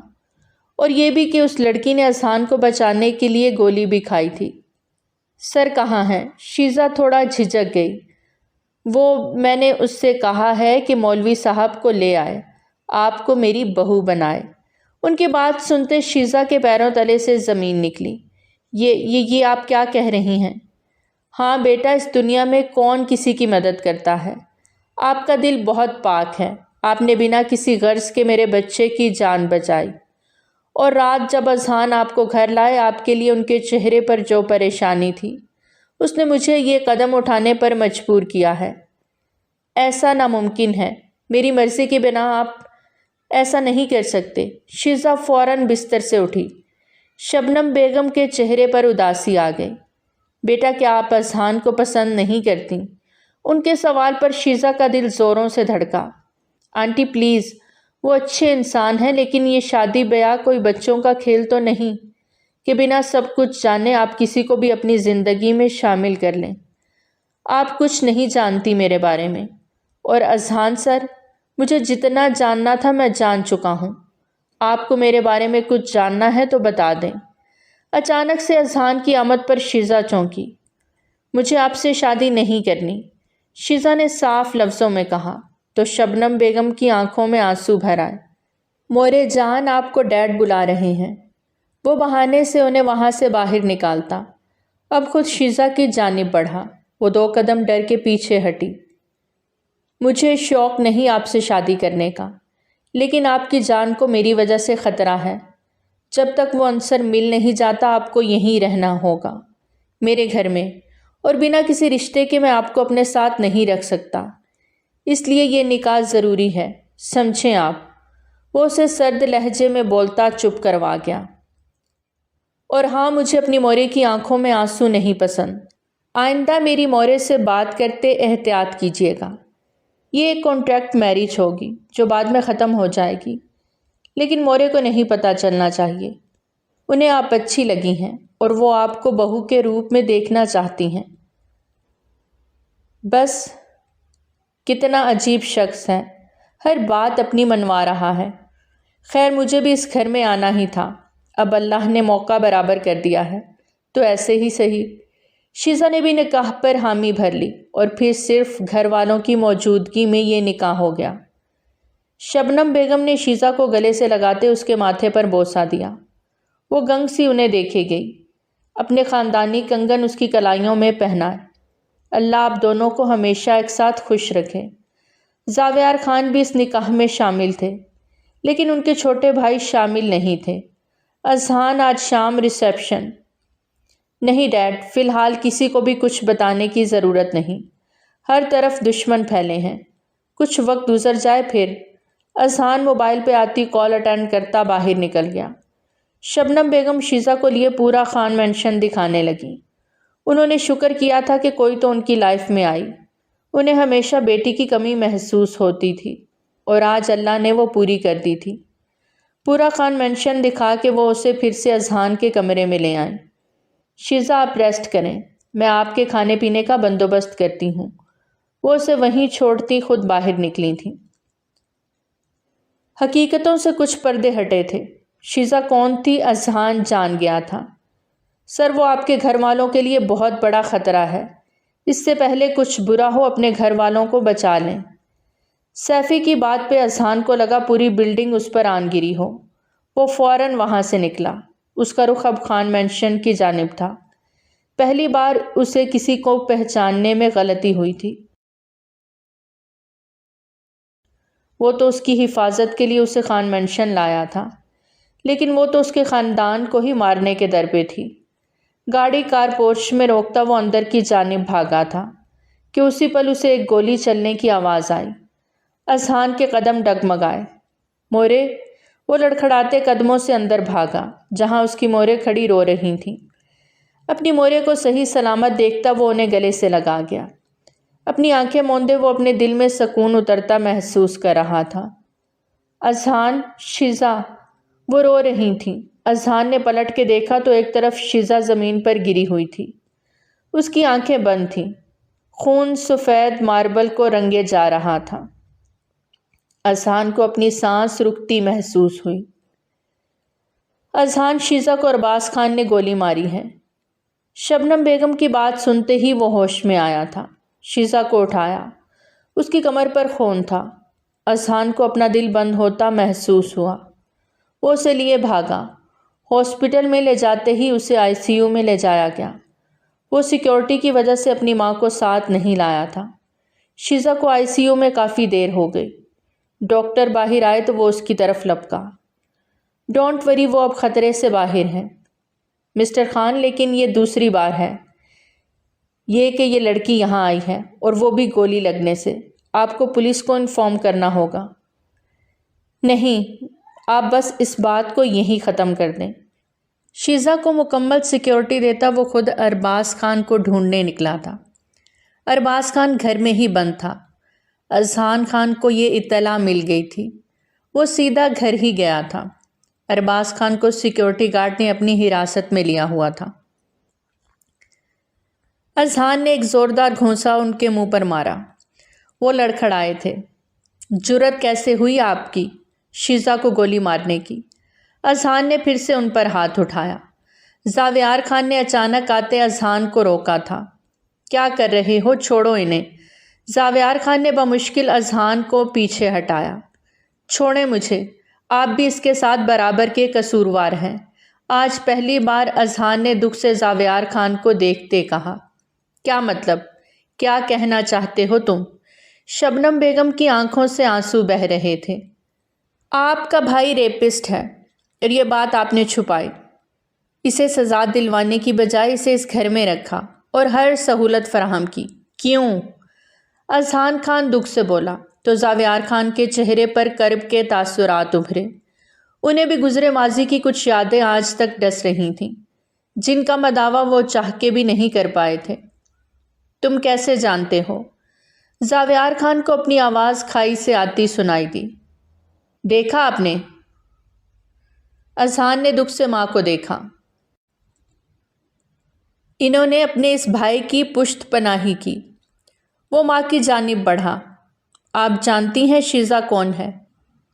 اور یہ بھی کہ اس لڑکی نے اذہان کو بچانے کے لیے گولی بھی کھائی تھی۔ سر کہاں ہے؟ شیزا تھوڑا جھجک گئی۔ وہ میں نے اس سے کہا ہے کہ مولوی صاحب کو لے آئے، آپ کو میری بہو بنائے۔ ان کی بات سنتے شیزا کے پیروں تلے سے زمین نکلی۔ یہ آپ کیا کہہ رہی ہیں؟ ہاں بیٹا، اس دنیا میں کون کسی کی مدد کرتا ہے؟ آپ کا دل بہت پاک ہے۔ آپ نے بنا کسی غرض کے میرے بچے کی جان بچائی، اور رات جب اذہان آپ کو گھر لائے، آپ کے لیے ان کے چہرے پر جو پریشانی تھی، اس نے مجھے یہ قدم اٹھانے پر مجبور کیا ہے۔ ایسا ناممکن ہے، میری مرضی کی بنا آپ ایسا نہیں کر سکتے۔ شیزا فوراً بستر سے اٹھی۔ شبنم بیگم کے چہرے پر اداسی آ گئی۔ بیٹا، کیا آپ اذہان کو پسند نہیں کرتی؟ ان کے سوال پر شیزا کا دل زوروں سے دھڑکا۔ آنٹی پلیز، وہ اچھے انسان ہیں، لیکن یہ شادی بیاہ کوئی بچوں کا کھیل تو نہیں کہ بنا سب کچھ جانے آپ کسی کو بھی اپنی زندگی میں شامل کر لیں۔ آپ کچھ نہیں جانتی میرے بارے میں، اور اذہان سر، مجھے جتنا جاننا تھا میں جان چکا ہوں۔ آپ کو میرے بارے میں کچھ جاننا ہے تو بتا دیں۔ اچانک سے اذہان کی آمد پر شیزا چونکی۔ مجھے آپ سے شادی نہیں کرنی، شیزا نے صاف لفظوں میں کہا تو شبنم بیگم کی آنکھوں میں آنسو بھر آئے۔ مورے جان، آپ کو ڈیڈ بلا رہے ہیں۔ وہ بہانے سے انہیں وہاں سے باہر نکالتا۔ اب خود شیزا کی جانب بڑھا۔ وہ 2 قدم ڈر کے پیچھے ہٹی۔ مجھے شوق نہیں آپ سے شادی کرنے کا، لیکن آپ کی جان کو میری وجہ سے خطرہ ہے۔ جب تک وہ عنصر مل نہیں جاتا آپ کو یہیں رہنا ہوگا، میرے گھر میں، اور بنا کسی رشتے کے میں آپ کو اپنے ساتھ نہیں رکھ سکتا۔ اس لیے یہ نکاح ضروری ہے، سمجھیں آپ۔ وہ اسے سرد لہجے میں بولتا چپ کروا گیا۔ اور ہاں، مجھے اپنی مورے کی آنکھوں میں آنسو نہیں پسند۔ آئندہ میری مورے سے بات کرتے احتیاط کیجیے گا۔ یہ ایک کانٹریکٹ میرج ہوگی جو بعد میں ختم ہو جائے گی، لیکن مورے کو نہیں پتہ چلنا چاہیے۔ انہیں آپ اچھی لگی ہیں اور وہ آپ کو بہو کے روپ میں دیکھنا چاہتی ہیں۔ بس کتنا عجیب شخص ہے، ہر بات اپنی منوا رہا ہے۔ خیر، مجھے بھی اس گھر میں آنا ہی تھا، اب اللہ نے موقع برابر کر دیا ہے تو ایسے ہی صحیح۔ شیزا نے بھی نکاح پر حامی بھر لی اور پھر صرف گھر والوں کی موجودگی میں یہ نکاح ہو گیا۔ شبنم بیگم نے شیزا کو گلے سے لگاتے اس کے ماتھے پر بوسہ دیا۔ وہ گنگ سی انہیں دیکھے گئی، اپنے خاندانی کنگن اس کی کلائیوں میں پہنائے۔ اللہ آپ دونوں کو ہمیشہ ایک ساتھ خوش رکھے۔ زاویار خان بھی اس نکاح میں شامل تھے، لیکن ان کے چھوٹے بھائی شامل نہیں تھے۔ اذہان، آج شام ریسیپشن۔ نہیں ڈیڈ، فی الحال کسی کو بھی کچھ بتانے کی ضرورت نہیں، ہر طرف دشمن پھیلے ہیں، کچھ وقت گزر جائے پھر۔ اذہان موبائل پہ آتی کال اٹینڈ کرتا باہر نکل گیا۔ شبنم بیگم شیزا کو لیے پورا خان مینشن دکھانے لگی۔ انہوں نے شکر کیا تھا کہ کوئی تو ان کی لائف میں آئی۔ انہیں ہمیشہ بیٹی کی کمی محسوس ہوتی تھی اور آج اللہ نے وہ پوری کر دی تھی۔ پورا خان مینشن دکھا کے وہ اسے پھر سے اذہان کے کمرے میں لے آئیں۔ شیزا، آپ ریسٹ کریں، میں آپ کے کھانے پینے کا بندوبست کرتی ہوں۔ وہ اسے وہیں چھوڑتی خود باہر نکلی تھیں۔ حقیقتوں سے کچھ پردے ہٹے تھے۔ شیزا کون تھی اذہان جان گیا تھا۔ سر، وہ آپ کے گھر والوں کے لیے بہت بڑا خطرہ ہے، اس سے پہلے کچھ برا ہو اپنے گھر والوں کو بچا لیں۔ سیفی کی بات پہ اذہان کو لگا پوری بلڈنگ اس پر آن گری ہو۔ وہ فوراً وہاں سے نکلا۔ اس کا رخ اب خان مینشن کی جانب تھا۔ پہلی بار اسے کسی کو پہچاننے میں غلطی ہوئی تھی۔ وہ تو اس کی حفاظت کے لیے اسے خان مینشن لایا تھا، لیکن وہ تو اس کے خاندان کو ہی مارنے کے در پہ تھی۔ گاڑی کار پورچ میں روکتا وہ اندر کی جانب بھاگا تھا کہ اسی پل اسے ایک گولی چلنے کی آواز آئی۔ اذہان کے قدم ڈگمگائے۔ مورے، وہ لڑکھڑاتے قدموں سے اندر بھاگا جہاں اس کی مورے کھڑی رو رہی تھیں۔ اپنی مورے کو صحیح سلامت دیکھتا وہ انہیں گلے سے لگا گیا۔ اپنی آنکھیں موندے وہ اپنے دل میں سکون اترتا محسوس کر رہا تھا۔ اذہان، شیزا، وہ رو رہی تھیں۔ اذہان نے پلٹ کے دیکھا تو ایک طرف شیزا زمین پر گری ہوئی تھی۔ اس کی آنکھیں بند تھیں، خون سفید ماربل کو رنگے جا رہا تھا۔ اذہان کو اپنی سانس رکتی محسوس ہوئی۔ اذہان، شیزا کو ارباز خان نے گولی ماری ہے۔ شبنم بیگم کی بات سنتے ہی وہ ہوش میں آیا تھا۔ شیزا کو اٹھایا، اس کی کمر پر خون تھا۔ اذہان کو اپنا دل بند ہوتا محسوس ہوا۔ وہ اسے لیے بھاگا۔ ہاسپٹل میں لے جاتے ہی اسے ICU میں لے جایا گیا۔ وہ سیکیورٹی کی وجہ سے اپنی ماں کو ساتھ نہیں لایا تھا۔ شیزا کو ICU میں کافی دیر ہو گئی۔ ڈاکٹر باہر آئے تو وہ اس کی طرف لپکا۔ ڈونٹ وری، وہ اب خطرے سے باہر ہیں مسٹر خان، لیکن یہ دوسری بار ہے یہ کہ یہ لڑکی یہاں آئی ہے، اور وہ بھی گولی لگنے سے۔ آپ کو پولیس کو انفارم کرنا ہوگا۔ نہیں، آپ بس اس بات کو یہیں ختم کر دیں۔ شیزا کو مکمل سیکیورٹی دیتا وہ خود ارباز خان کو ڈھونڈنے نکلا تھا۔ ارباز خان گھر میں ہی بند تھا۔ اذہان خان کو یہ اطلاع مل گئی تھی۔ وہ سیدھا گھر ہی گیا تھا۔ ارباز خان کو سیکیورٹی گارڈ نے اپنی حراست میں لیا ہوا تھا۔ اذہان نے ایک زوردار گھونسا ان کے منہ پر مارا۔ وہ لڑکھڑائے تھے۔ جرأت کیسے ہوئی آپ کی شیزا کو گولی مارنے کی؟ اذہان نے پھر سے ان پر ہاتھ اٹھایا۔ زاویار خان نے اچانک آتے اذہان کو روکا تھا۔ کیا کر رہے ہو؟ چھوڑو انہیں۔ زاویار خان نے بمشکل اذہان کو پیچھے ہٹایا۔ چھوڑیں مجھے، آپ بھی اس کے ساتھ برابر کے قصوروار ہیں۔ آج پہلی بار اذہان نے دکھ سے زاویار خان کو دیکھتے کہا۔ کیا مطلب؟ کیا کہنا چاہتے ہو تم؟ شبنم بیگم کی آنکھوں سے آنسو بہہ رہے تھے۔ آپ کا بھائی ریپسٹ ہے اور یہ بات آپ نے چھپائی۔ اسے سزا دلوانے کی بجائے اسے اس گھر میں رکھا اور ہر سہولت فراہم کی۔ کیوں؟ اذہان خان دکھ سے بولا تو زاویار خان کے چہرے پر کرب کے تاثرات ابھرے۔ انہیں بھی گزرے ماضی کی کچھ یادیں آج تک ڈس رہی تھیں، جن کا مداوا وہ چاہ کے بھی نہیں کر پائے تھے۔ تم کیسے جانتے ہو؟ زاویار خان کو اپنی آواز کھائی سے آتی سنائی دی۔ دیکھا آپ نے؟ اذہان نے دکھ سے ماں کو دیکھا۔ انہوں نے اپنے اس بھائی کی پشت پناہی کی۔ وہ ماں کی جانب بڑھا۔ آپ جانتی ہیں شیزا کون ہے؟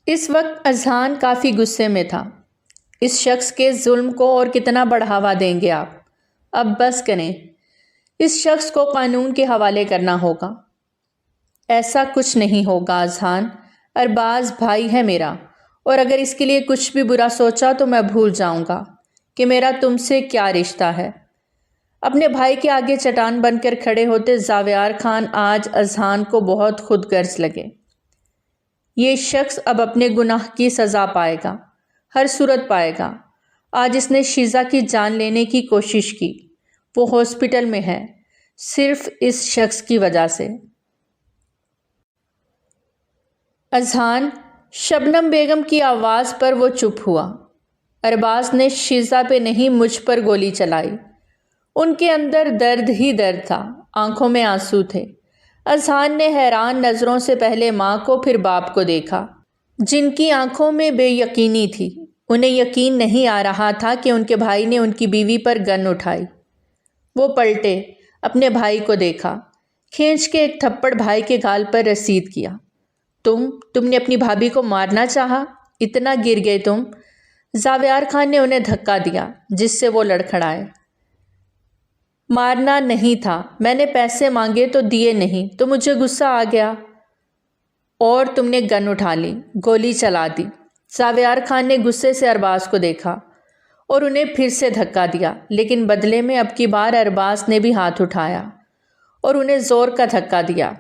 اس وقت اذہان کافی غصے میں تھا۔ اس شخص کے ظلم کو اور کتنا بڑھاوا دیں گے آپ؟ اب بس کریں۔ اس شخص کو قانون کے حوالے کرنا ہوگا۔ ایسا کچھ نہیں ہوگا اذہان، ارباز بھائی ہے میرا، اور اگر اس کے لیے کچھ بھی برا سوچا تو میں بھول جاؤں گا کہ میرا تم سے کیا رشتہ ہے۔ اپنے بھائی کے آگے چٹان بن کر کھڑے ہوتے زاویار خان آج اذہان کو بہت خود غرض لگے۔ یہ شخص اب اپنے گناہ کی سزا پائے گا، ہر صورت پائے گا۔ آج اس نے شیزا کی جان لینے کی کوشش کی۔ وہ ہاسپٹل میں ہے، صرف اس شخص کی وجہ سے۔ اذہان، شبنم بیگم کی آواز پر وہ چپ ہوا۔ ارباز نے شیزا پہ نہیں مجھ پر گولی چلائی۔ ان کے اندر درد ہی درد تھا، آنکھوں میں آنسو تھے۔ اذہان نے حیران نظروں سے پہلے ماں کو پھر باپ کو دیکھا، جن کی آنکھوں میں بے یقینی تھی۔ انہیں یقین نہیں آ رہا تھا کہ ان کے بھائی نے ان کی بیوی پر گن اٹھائی۔ وہ پلٹے، اپنے بھائی کو دیکھا، کھینچ کے ایک تھپڑ بھائی کے گال پر رسید کیا۔ تم نے اپنی بھابھی کو مارنا چاہا؟ اتنا گر گئے تم؟ زاویار خان نے انہیں دھکا دیا، جس سے وہ لڑکھڑائے۔ مارنا نہیں تھا، میں نے پیسے مانگے تو دیے نہیں، تو مجھے غصہ آ گیا اور تم نے گن اٹھا لی، گولی چلا دی۔ زاویار خان نے غصے سے ارباز کو دیکھا اور انہیں پھر سے دھکا دیا، لیکن بدلے میں اب کی بار ارباز نے بھی ہاتھ اٹھایا اور انہیں زور کا دھکا دیا۔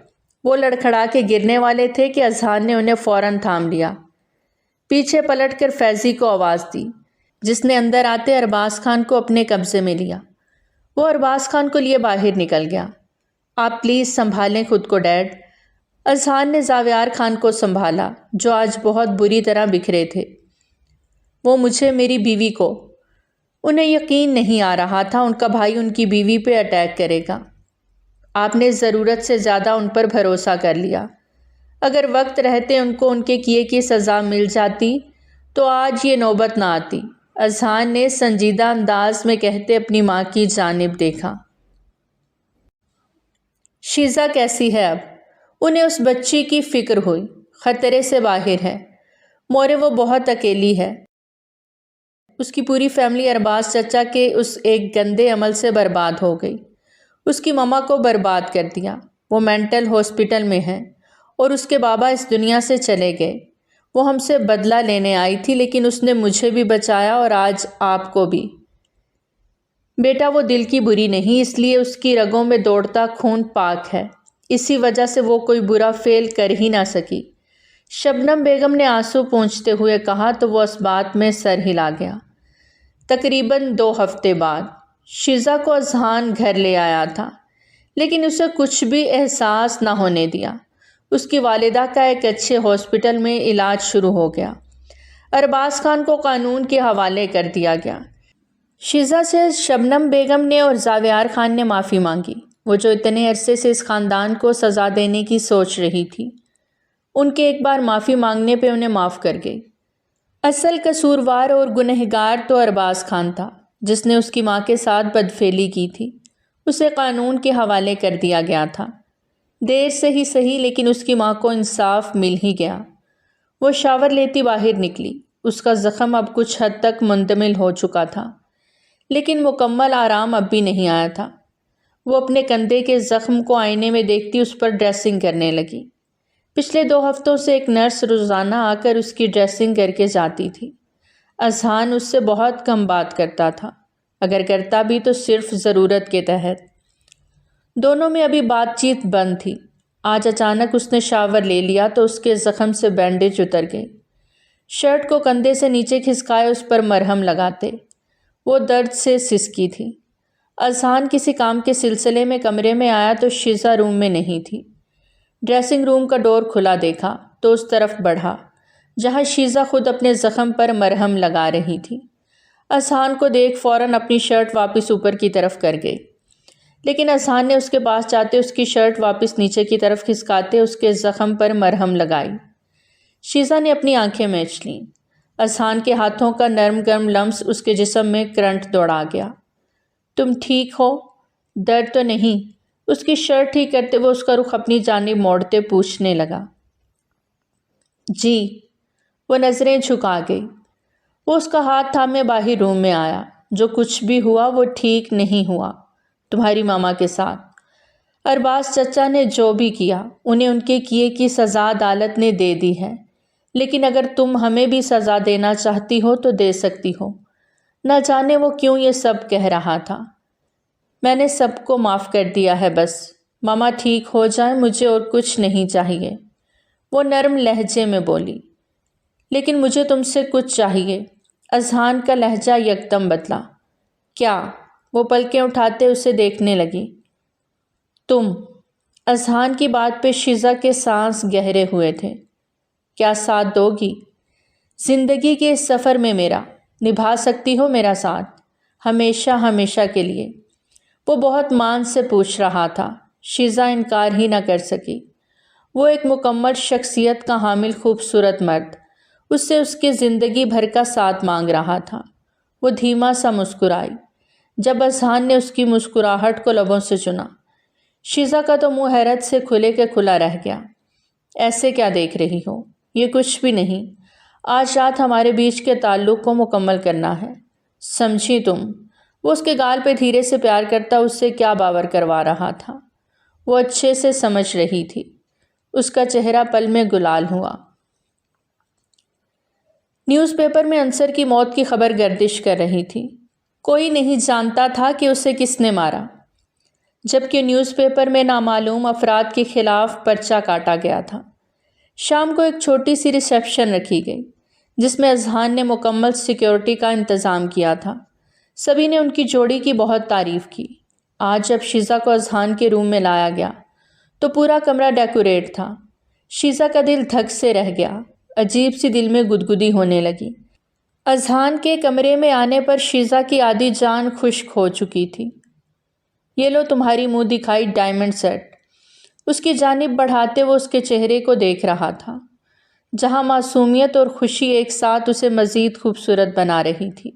وہ لڑکھڑا کے گرنے والے تھے کہ اذہان نے انہیں فوراً تھام لیا۔ پیچھے پلٹ کر فیضی کو آواز دی، جس نے اندر آتے ارباز خان کو اپنے قبضے میں لیا۔ وہ ارباز خان کو لیے باہر نکل گیا۔ آپ پلیز سنبھالیں خود کو ڈیڈ۔ اذہان نے زاویار خان کو سنبھالا، جو آج بہت بری طرح بکھرے تھے۔ وہ مجھے، میری بیوی کو۔ انہیں یقین نہیں آ رہا تھا ان کا بھائی ان کی بیوی پہ اٹیک کرے گا۔ آپ نے ضرورت سے زیادہ ان پر بھروسہ کر لیا۔ اگر وقت رہتے ان کو ان کے کیے کی سزا مل جاتی تو آج یہ نوبت نہ آتی۔ اذہان نے سنجیدہ انداز میں کہتے اپنی ماں کی جانب دیکھا۔ شیزا کیسی ہے اب؟ انہیں اس بچی کی فکر ہوئی، خطرے سے باہر ہے۔ مورے وہ بہت اکیلی ہے۔ اس کی پوری فیملی ارباز چچا کے اس ایک گندے عمل سے برباد ہو گئی۔ اس کی ماما کو برباد کر دیا۔ وہ مینٹل ہاسپٹل میں ہے اور اس کے بابا اس دنیا سے چلے گئے۔ وہ ہم سے بدلہ لینے آئی تھی، لیکن اس نے مجھے بھی بچایا اور آج آپ کو بھی۔ بیٹا وہ دل کی بری نہیں، اس لیے اس کی رگوں میں دوڑتا خون پاک ہے۔ اسی وجہ سے وہ کوئی برا فعل کر ہی نہ سکی۔ شبنم بیگم نے آنسو پونچھتے ہوئے کہا تو وہ اس بات میں سر ہلا گیا۔ تقریباً 2 ہفتے بعد شیزا کو اذہان گھر لے آیا تھا، لیکن اسے کچھ بھی احساس نہ ہونے دیا۔ اس کی والدہ کا ایک اچھے ہاسپٹل میں علاج شروع ہو گیا۔ ارباز خان کو قانون کے حوالے کر دیا گیا۔ شیزا سے شبنم بیگم نے اور زاویار خان نے معافی مانگی، وہ جو اتنے عرصے سے اس خاندان کو سزا دینے کی سوچ رہی تھی۔ ان کے ایک بار معافی مانگنے پہ انہیں معاف کر گئی۔ اصل قصوروار اور گنہگار تو ارباز خان تھا، جس نے اس کی ماں کے ساتھ بدفعلی کی تھی۔ اسے قانون کے حوالے کر دیا گیا تھا۔ دیر سے ہی صحیح، لیکن اس کی ماں کو انصاف مل ہی گیا۔ وہ شاور لیتی باہر نکلی۔ اس کا زخم اب کچھ حد تک منتمل ہو چکا تھا، لیکن مکمل آرام اب بھی نہیں آیا تھا۔ وہ اپنے کندھے کے زخم کو آئینے میں دیکھتی اس پر ڈریسنگ کرنے لگی۔ پچھلے 2 ہفتوں سے ایک نرس روزانہ آ کر اس کی ڈریسنگ کر کے جاتی تھی۔ اذہان اس سے بہت کم بات کرتا تھا، اگر کرتا بھی تو صرف ضرورت کے تحت۔ دونوں میں ابھی بات چیت بند تھی۔ آج اچانک اس نے شاور لے لیا تو اس کے زخم سے بینڈیج اتر گئی۔ شرٹ کو کندھے سے نیچے کھسکائے اس پر مرہم لگاتے۔ وہ درد سے سسکی تھی۔ اذہان کسی کام کے سلسلے میں کمرے میں آیا تو شیزا روم میں نہیں تھی۔ ڈریسنگ روم کا ڈور کھلا دیکھا تو اس طرف بڑھا جہاں شیزا خود اپنے زخم پر مرہم لگا رہی تھی۔ اذہان کو دیکھ فوراً اپنی شرٹ واپس اوپر کی طرف کر گئی، لیکن اذہان نے اس کے پاس جاتے اس کی شرٹ واپس نیچے کی طرف کھسکاتے اس کے زخم پر مرہم لگائی۔ شیزا نے اپنی آنکھیں میچ لیں۔ اذہان کے ہاتھوں کا نرم گرم لمس اس کے جسم میں کرنٹ دوڑا گیا۔ تم ٹھیک ہو؟ درد تو نہیں؟ اس کی شرٹ ٹھیک کرتے وہ اس کا رخ اپنی جانب موڑتے پوچھنے لگا۔ جی۔ وہ نظریں جھکا گئی۔ وہ اس کا ہاتھ تھامے باہر روم میں آیا۔ جو کچھ بھی ہوا وہ ٹھیک نہیں ہوا تمہاری ماما کے ساتھ۔ ارباز چچا نے جو بھی کیا انہیں ان کے کیے کی سزا عدالت نے دے دی ہے، لیکن اگر تم ہمیں بھی سزا دینا چاہتی ہو تو دے سکتی ہو۔ نہ جانے وہ کیوں یہ سب کہہ رہا تھا۔ میں نے سب کو معاف کر دیا ہے، بس ماما ٹھیک ہو جائیں، مجھے اور کچھ نہیں چاہیے، وہ نرم لہجے میں بولی۔ لیکن مجھے تم سے کچھ چاہیے، اذہان کا لہجہ یکدم بدلا۔ کیا؟ وہ پلکیں اٹھاتے اسے دیکھنے لگی۔ تم۔ اذہان کی بات پہ شیزا کے سانس گہرے ہوئے تھے۔ کیا ساتھ دو گی؟ زندگی کے اس سفر میں میرا نبھا سکتی ہو میرا ساتھ؟ ہمیشہ ہمیشہ کے لیے؟ وہ بہت مان سے پوچھ رہا تھا۔ شیزا انکار ہی نہ کر سکی۔ وہ ایک مکمل شخصیت کا حامل خوبصورت مرد اس سے اس کی زندگی بھر کا ساتھ مانگ رہا تھا۔ وہ دھیما سا مسکرائی جب اذہان نے اس کی مسکراہٹ کو لبوں سے چنا۔ شیزا کا تو منہ حیرت سے کھلے کے کھلا رہ گیا۔ ایسے کیا دیکھ رہی ہو؟ یہ کچھ بھی نہیں۔ آج رات ہمارے بیچ کے تعلق کو مکمل کرنا ہے، سمجھی تم؟ وہ اس کے گال پہ دھیرے سے پیار کرتا اس سے کیا باور کروا رہا تھا۔ وہ اچھے سے سمجھ رہی تھی۔ اس کا چہرہ پل میں گلال ہوا۔ نیوز پیپر میں انصر کی موت کی خبر گردش کر رہی تھی۔ کوئی نہیں جانتا تھا کہ اسے کس نے مارا، جبکہ نیوز پیپر میں نامعلوم افراد کے خلاف پرچہ کاٹا گیا تھا۔ شام کو ایک چھوٹی سی ریسیپشن رکھی گئی جس میں اذہان نے مکمل سیکیورٹی کا انتظام کیا تھا۔ سبھی نے ان کی جوڑی کی بہت تعریف کی۔ آج جب شیزا کو اذہان کے روم میں لایا گیا تو پورا کمرہ ڈیکوریٹ تھا۔ شیزا کا دل دھک سے رہ گیا، عجیب سی دل میں گدگدی ہونے لگی۔ اذہان کے کمرے میں آنے پر شیزا کی آدھی جان خشک ہو چکی تھی۔ یہ لو تمہاری منہ دکھائی ڈائمنڈ سیٹ، اس کی جانب بڑھاتے وہ اس کے چہرے کو دیکھ رہا تھا، جہاں معصومیت اور خوشی ایک ساتھ اسے مزید خوبصورت بنا رہی تھی۔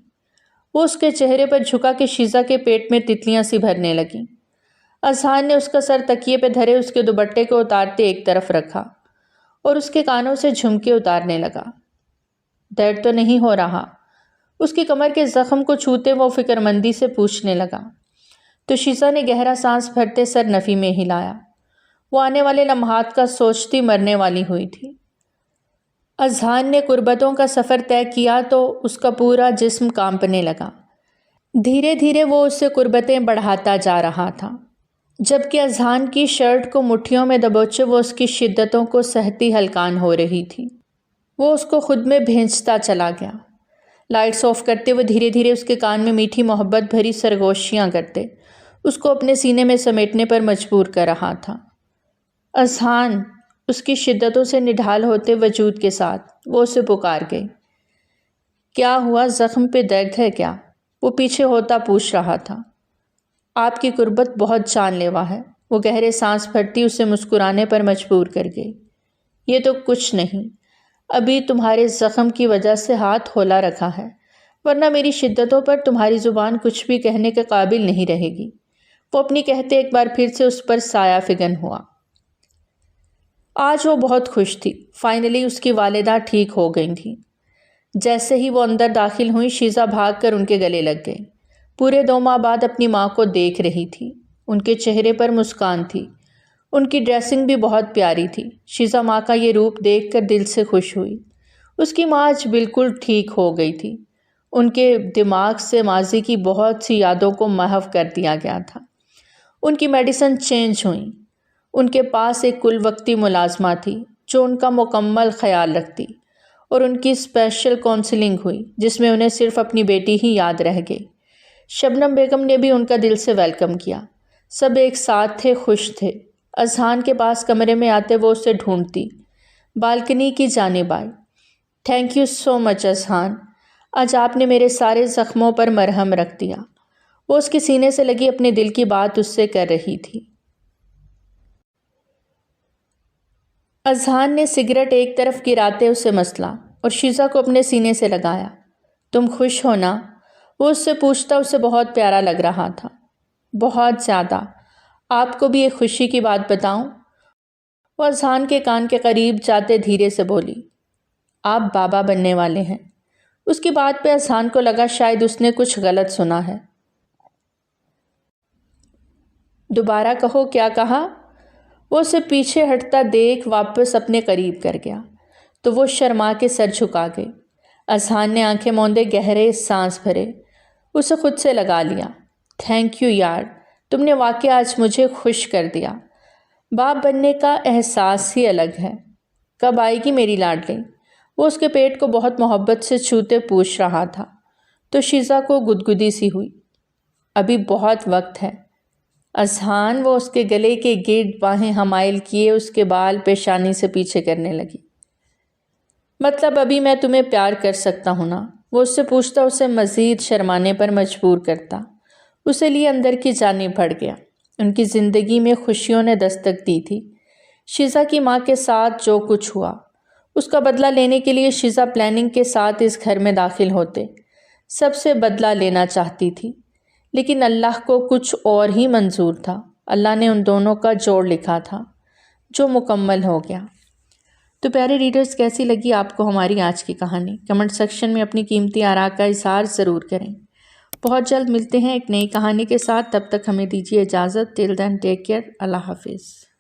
وہ اس کے چہرے پر جھکا کہ شیزا کے پیٹ میں تتلیاں سی بھرنے لگیں۔ اذہان نے اس کا سر تکیے پہ دھرے اس کے دوپٹے کو اتارتے ایک طرف رکھا اور اس کے کانوں سے جھمکے اتارنے لگا۔ درد تو نہیں ہو رہا؟ اس کی کمر کے زخم کو چھوتے وہ فکر مندی سے پوچھنے لگا تو شیزا نے گہرا سانس بھرتے سر نفی میں ہلایا۔ وہ آنے والے لمحات کا سوچتی مرنے والی ہوئی تھی۔ اذہان نے قربتوں کا سفر طے کیا تو اس کا پورا جسم کانپنے لگا۔ دھیرے دھیرے وہ اس سے قربتیں بڑھاتا جا رہا تھا، جبکہ اذہان کی شرٹ کو مٹھیوں میں دبوچے وہ اس کی شدتوں کو سہتی ہلکان ہو رہی تھی۔ وہ اس کو خود میں بھینچتا چلا گیا۔ لائٹس آف کرتے وہ دھیرے دھیرے اس کے کان میں میٹھی محبت بھری سرگوشیاں کرتے اس کو اپنے سینے میں سمیٹنے پر مجبور کر رہا تھا۔ اذہان، اس کی شدتوں سے نڈھال ہوتے وجود کے ساتھ وہ اسے پکار گئی۔ کیا ہوا؟ زخم پہ درد ہے کیا؟ وہ پیچھے ہوتا پوچھ رہا تھا۔ آپ کی قربت بہت جان لیوا ہے، وہ گہرے سانس بھرتی اسے مسکرانے پر مجبور کر گئی۔ یہ تو کچھ نہیں، ابھی تمہارے زخم کی وجہ سے ہاتھ ہولا رکھا ہے، ورنہ میری شدتوں پر تمہاری زبان کچھ بھی کہنے کے قابل نہیں رہے گی۔ وہ اپنی کہتے ایک بار پھر سے اس پر سایہ فگن ہوا۔ آج وہ بہت خوش تھی، فائنلی اس کی والدہ ٹھیک ہو گئی تھیں۔ جیسے ہی وہ اندر داخل ہوئیں، شیزا بھاگ کر ان کے گلے لگ گئی۔ پورے 2 ماہ بعد اپنی ماں کو دیکھ رہی تھی، ان کے چہرے پر مسکان تھی، ان کی ڈریسنگ بھی بہت پیاری تھی۔ شیزا ماں کا یہ روپ دیکھ کر دل سے خوش ہوئی۔ اس کی ماں آج بالکل ٹھیک ہو گئی تھی، ان کے دماغ سے ماضی کی بہت سی یادوں کو محو کر دیا گیا تھا۔ ان کی میڈیسن چینج ہوئیں، ان کے پاس ایک کل وقتی ملازمہ تھی جو ان کا مکمل خیال رکھتی، اور ان کی اسپیشل کونسلنگ ہوئی جس میں انہیں صرف اپنی بیٹی ہی یاد رہ گئی۔ شبنم بیگم نے بھی ان کا دل سے ویلکم کیا۔ سب ایک ساتھ تھے، خوش تھے۔ اذہان کے پاس کمرے میں آتے وہ اسے ڈھونڈتی، بالکنی کی جانب آئی۔ تھینک یو سو مچ اذہان، آج آپ نے میرے سارے زخموں پر مرہم رکھ دیا۔ وہ اس کے سینے سے لگی اپنے دل کی بات اس سے کر رہی تھی۔ اذہان نے سگریٹ ایک طرف گراتے اسے مسلا اور شیزا کو اپنے سینے سے لگایا۔ تم خوش ہو نا؟ وہ اس سے پوچھتا اسے بہت پیارا لگ رہا تھا، بہت زیادہ۔ آپ کو بھی ایک خوشی کی بات بتاؤں؟ وہ اذہان کے کان کے قریب جاتے دھیرے سے بولی، آپ بابا بننے والے ہیں۔ اس کی بات پہ اذہان کو لگا شاید اس نے کچھ غلط سنا ہے۔ دوبارہ کہو، کیا کہا؟ وہ اسے پیچھے ہٹتا دیکھ واپس اپنے قریب کر گیا تو وہ شرما کے سر جھکا گئی۔ اذہان نے آنکھیں موندے گہرے سانس بھرے، اسے خود سے لگا لیا۔ تھینک یو یار، تم نے واقعی آج مجھے خوش کر دیا۔ باپ بننے کا احساس ہی الگ ہے۔ کب آئے گی میری لاڈلی؟ وہ اس کے پیٹ کو بہت محبت سے چھوتے پوچھ رہا تھا تو شیزا کو گدگدی سی ہوئی۔ ابھی بہت وقت ہے اذہان، وہ اس کے گلے کے گرد باہیں حمائل کیے اس کے بال پیشانی سے پیچھے کرنے لگی۔ مطلب ابھی میں تمہیں پیار کر سکتا ہوں نا؟ وہ اس سے پوچھتا اسے مزید شرمانے پر مجبور کرتا۔ اسے لیے اندر کی جانب بڑھ گیا۔ ان کی زندگی میں خوشیوں نے دستک دی تھی۔ شیزا کی ماں کے ساتھ جو کچھ ہوا، اس کا بدلہ لینے کے لیے شیزا پلاننگ کے ساتھ اس گھر میں داخل ہوتے سب سے بدلہ لینا چاہتی تھی، لیکن اللہ کو کچھ اور ہی منظور تھا۔ اللہ نے ان دونوں کا جوڑ لکھا تھا جو مکمل ہو گیا۔ تو پیارے ریڈرز، کیسی لگی آپ کو ہماری آج کی کہانی؟ کمنٹ سیکشن میں اپنی قیمتی آراء کا اظہار ضرور کریں۔ بہت جلد ملتے ہیں ایک نئی کہانی کے ساتھ، تب تک ہمیں دیجیے اجازت۔ ٹل دین ٹیک کیئر، اللہ حافظ۔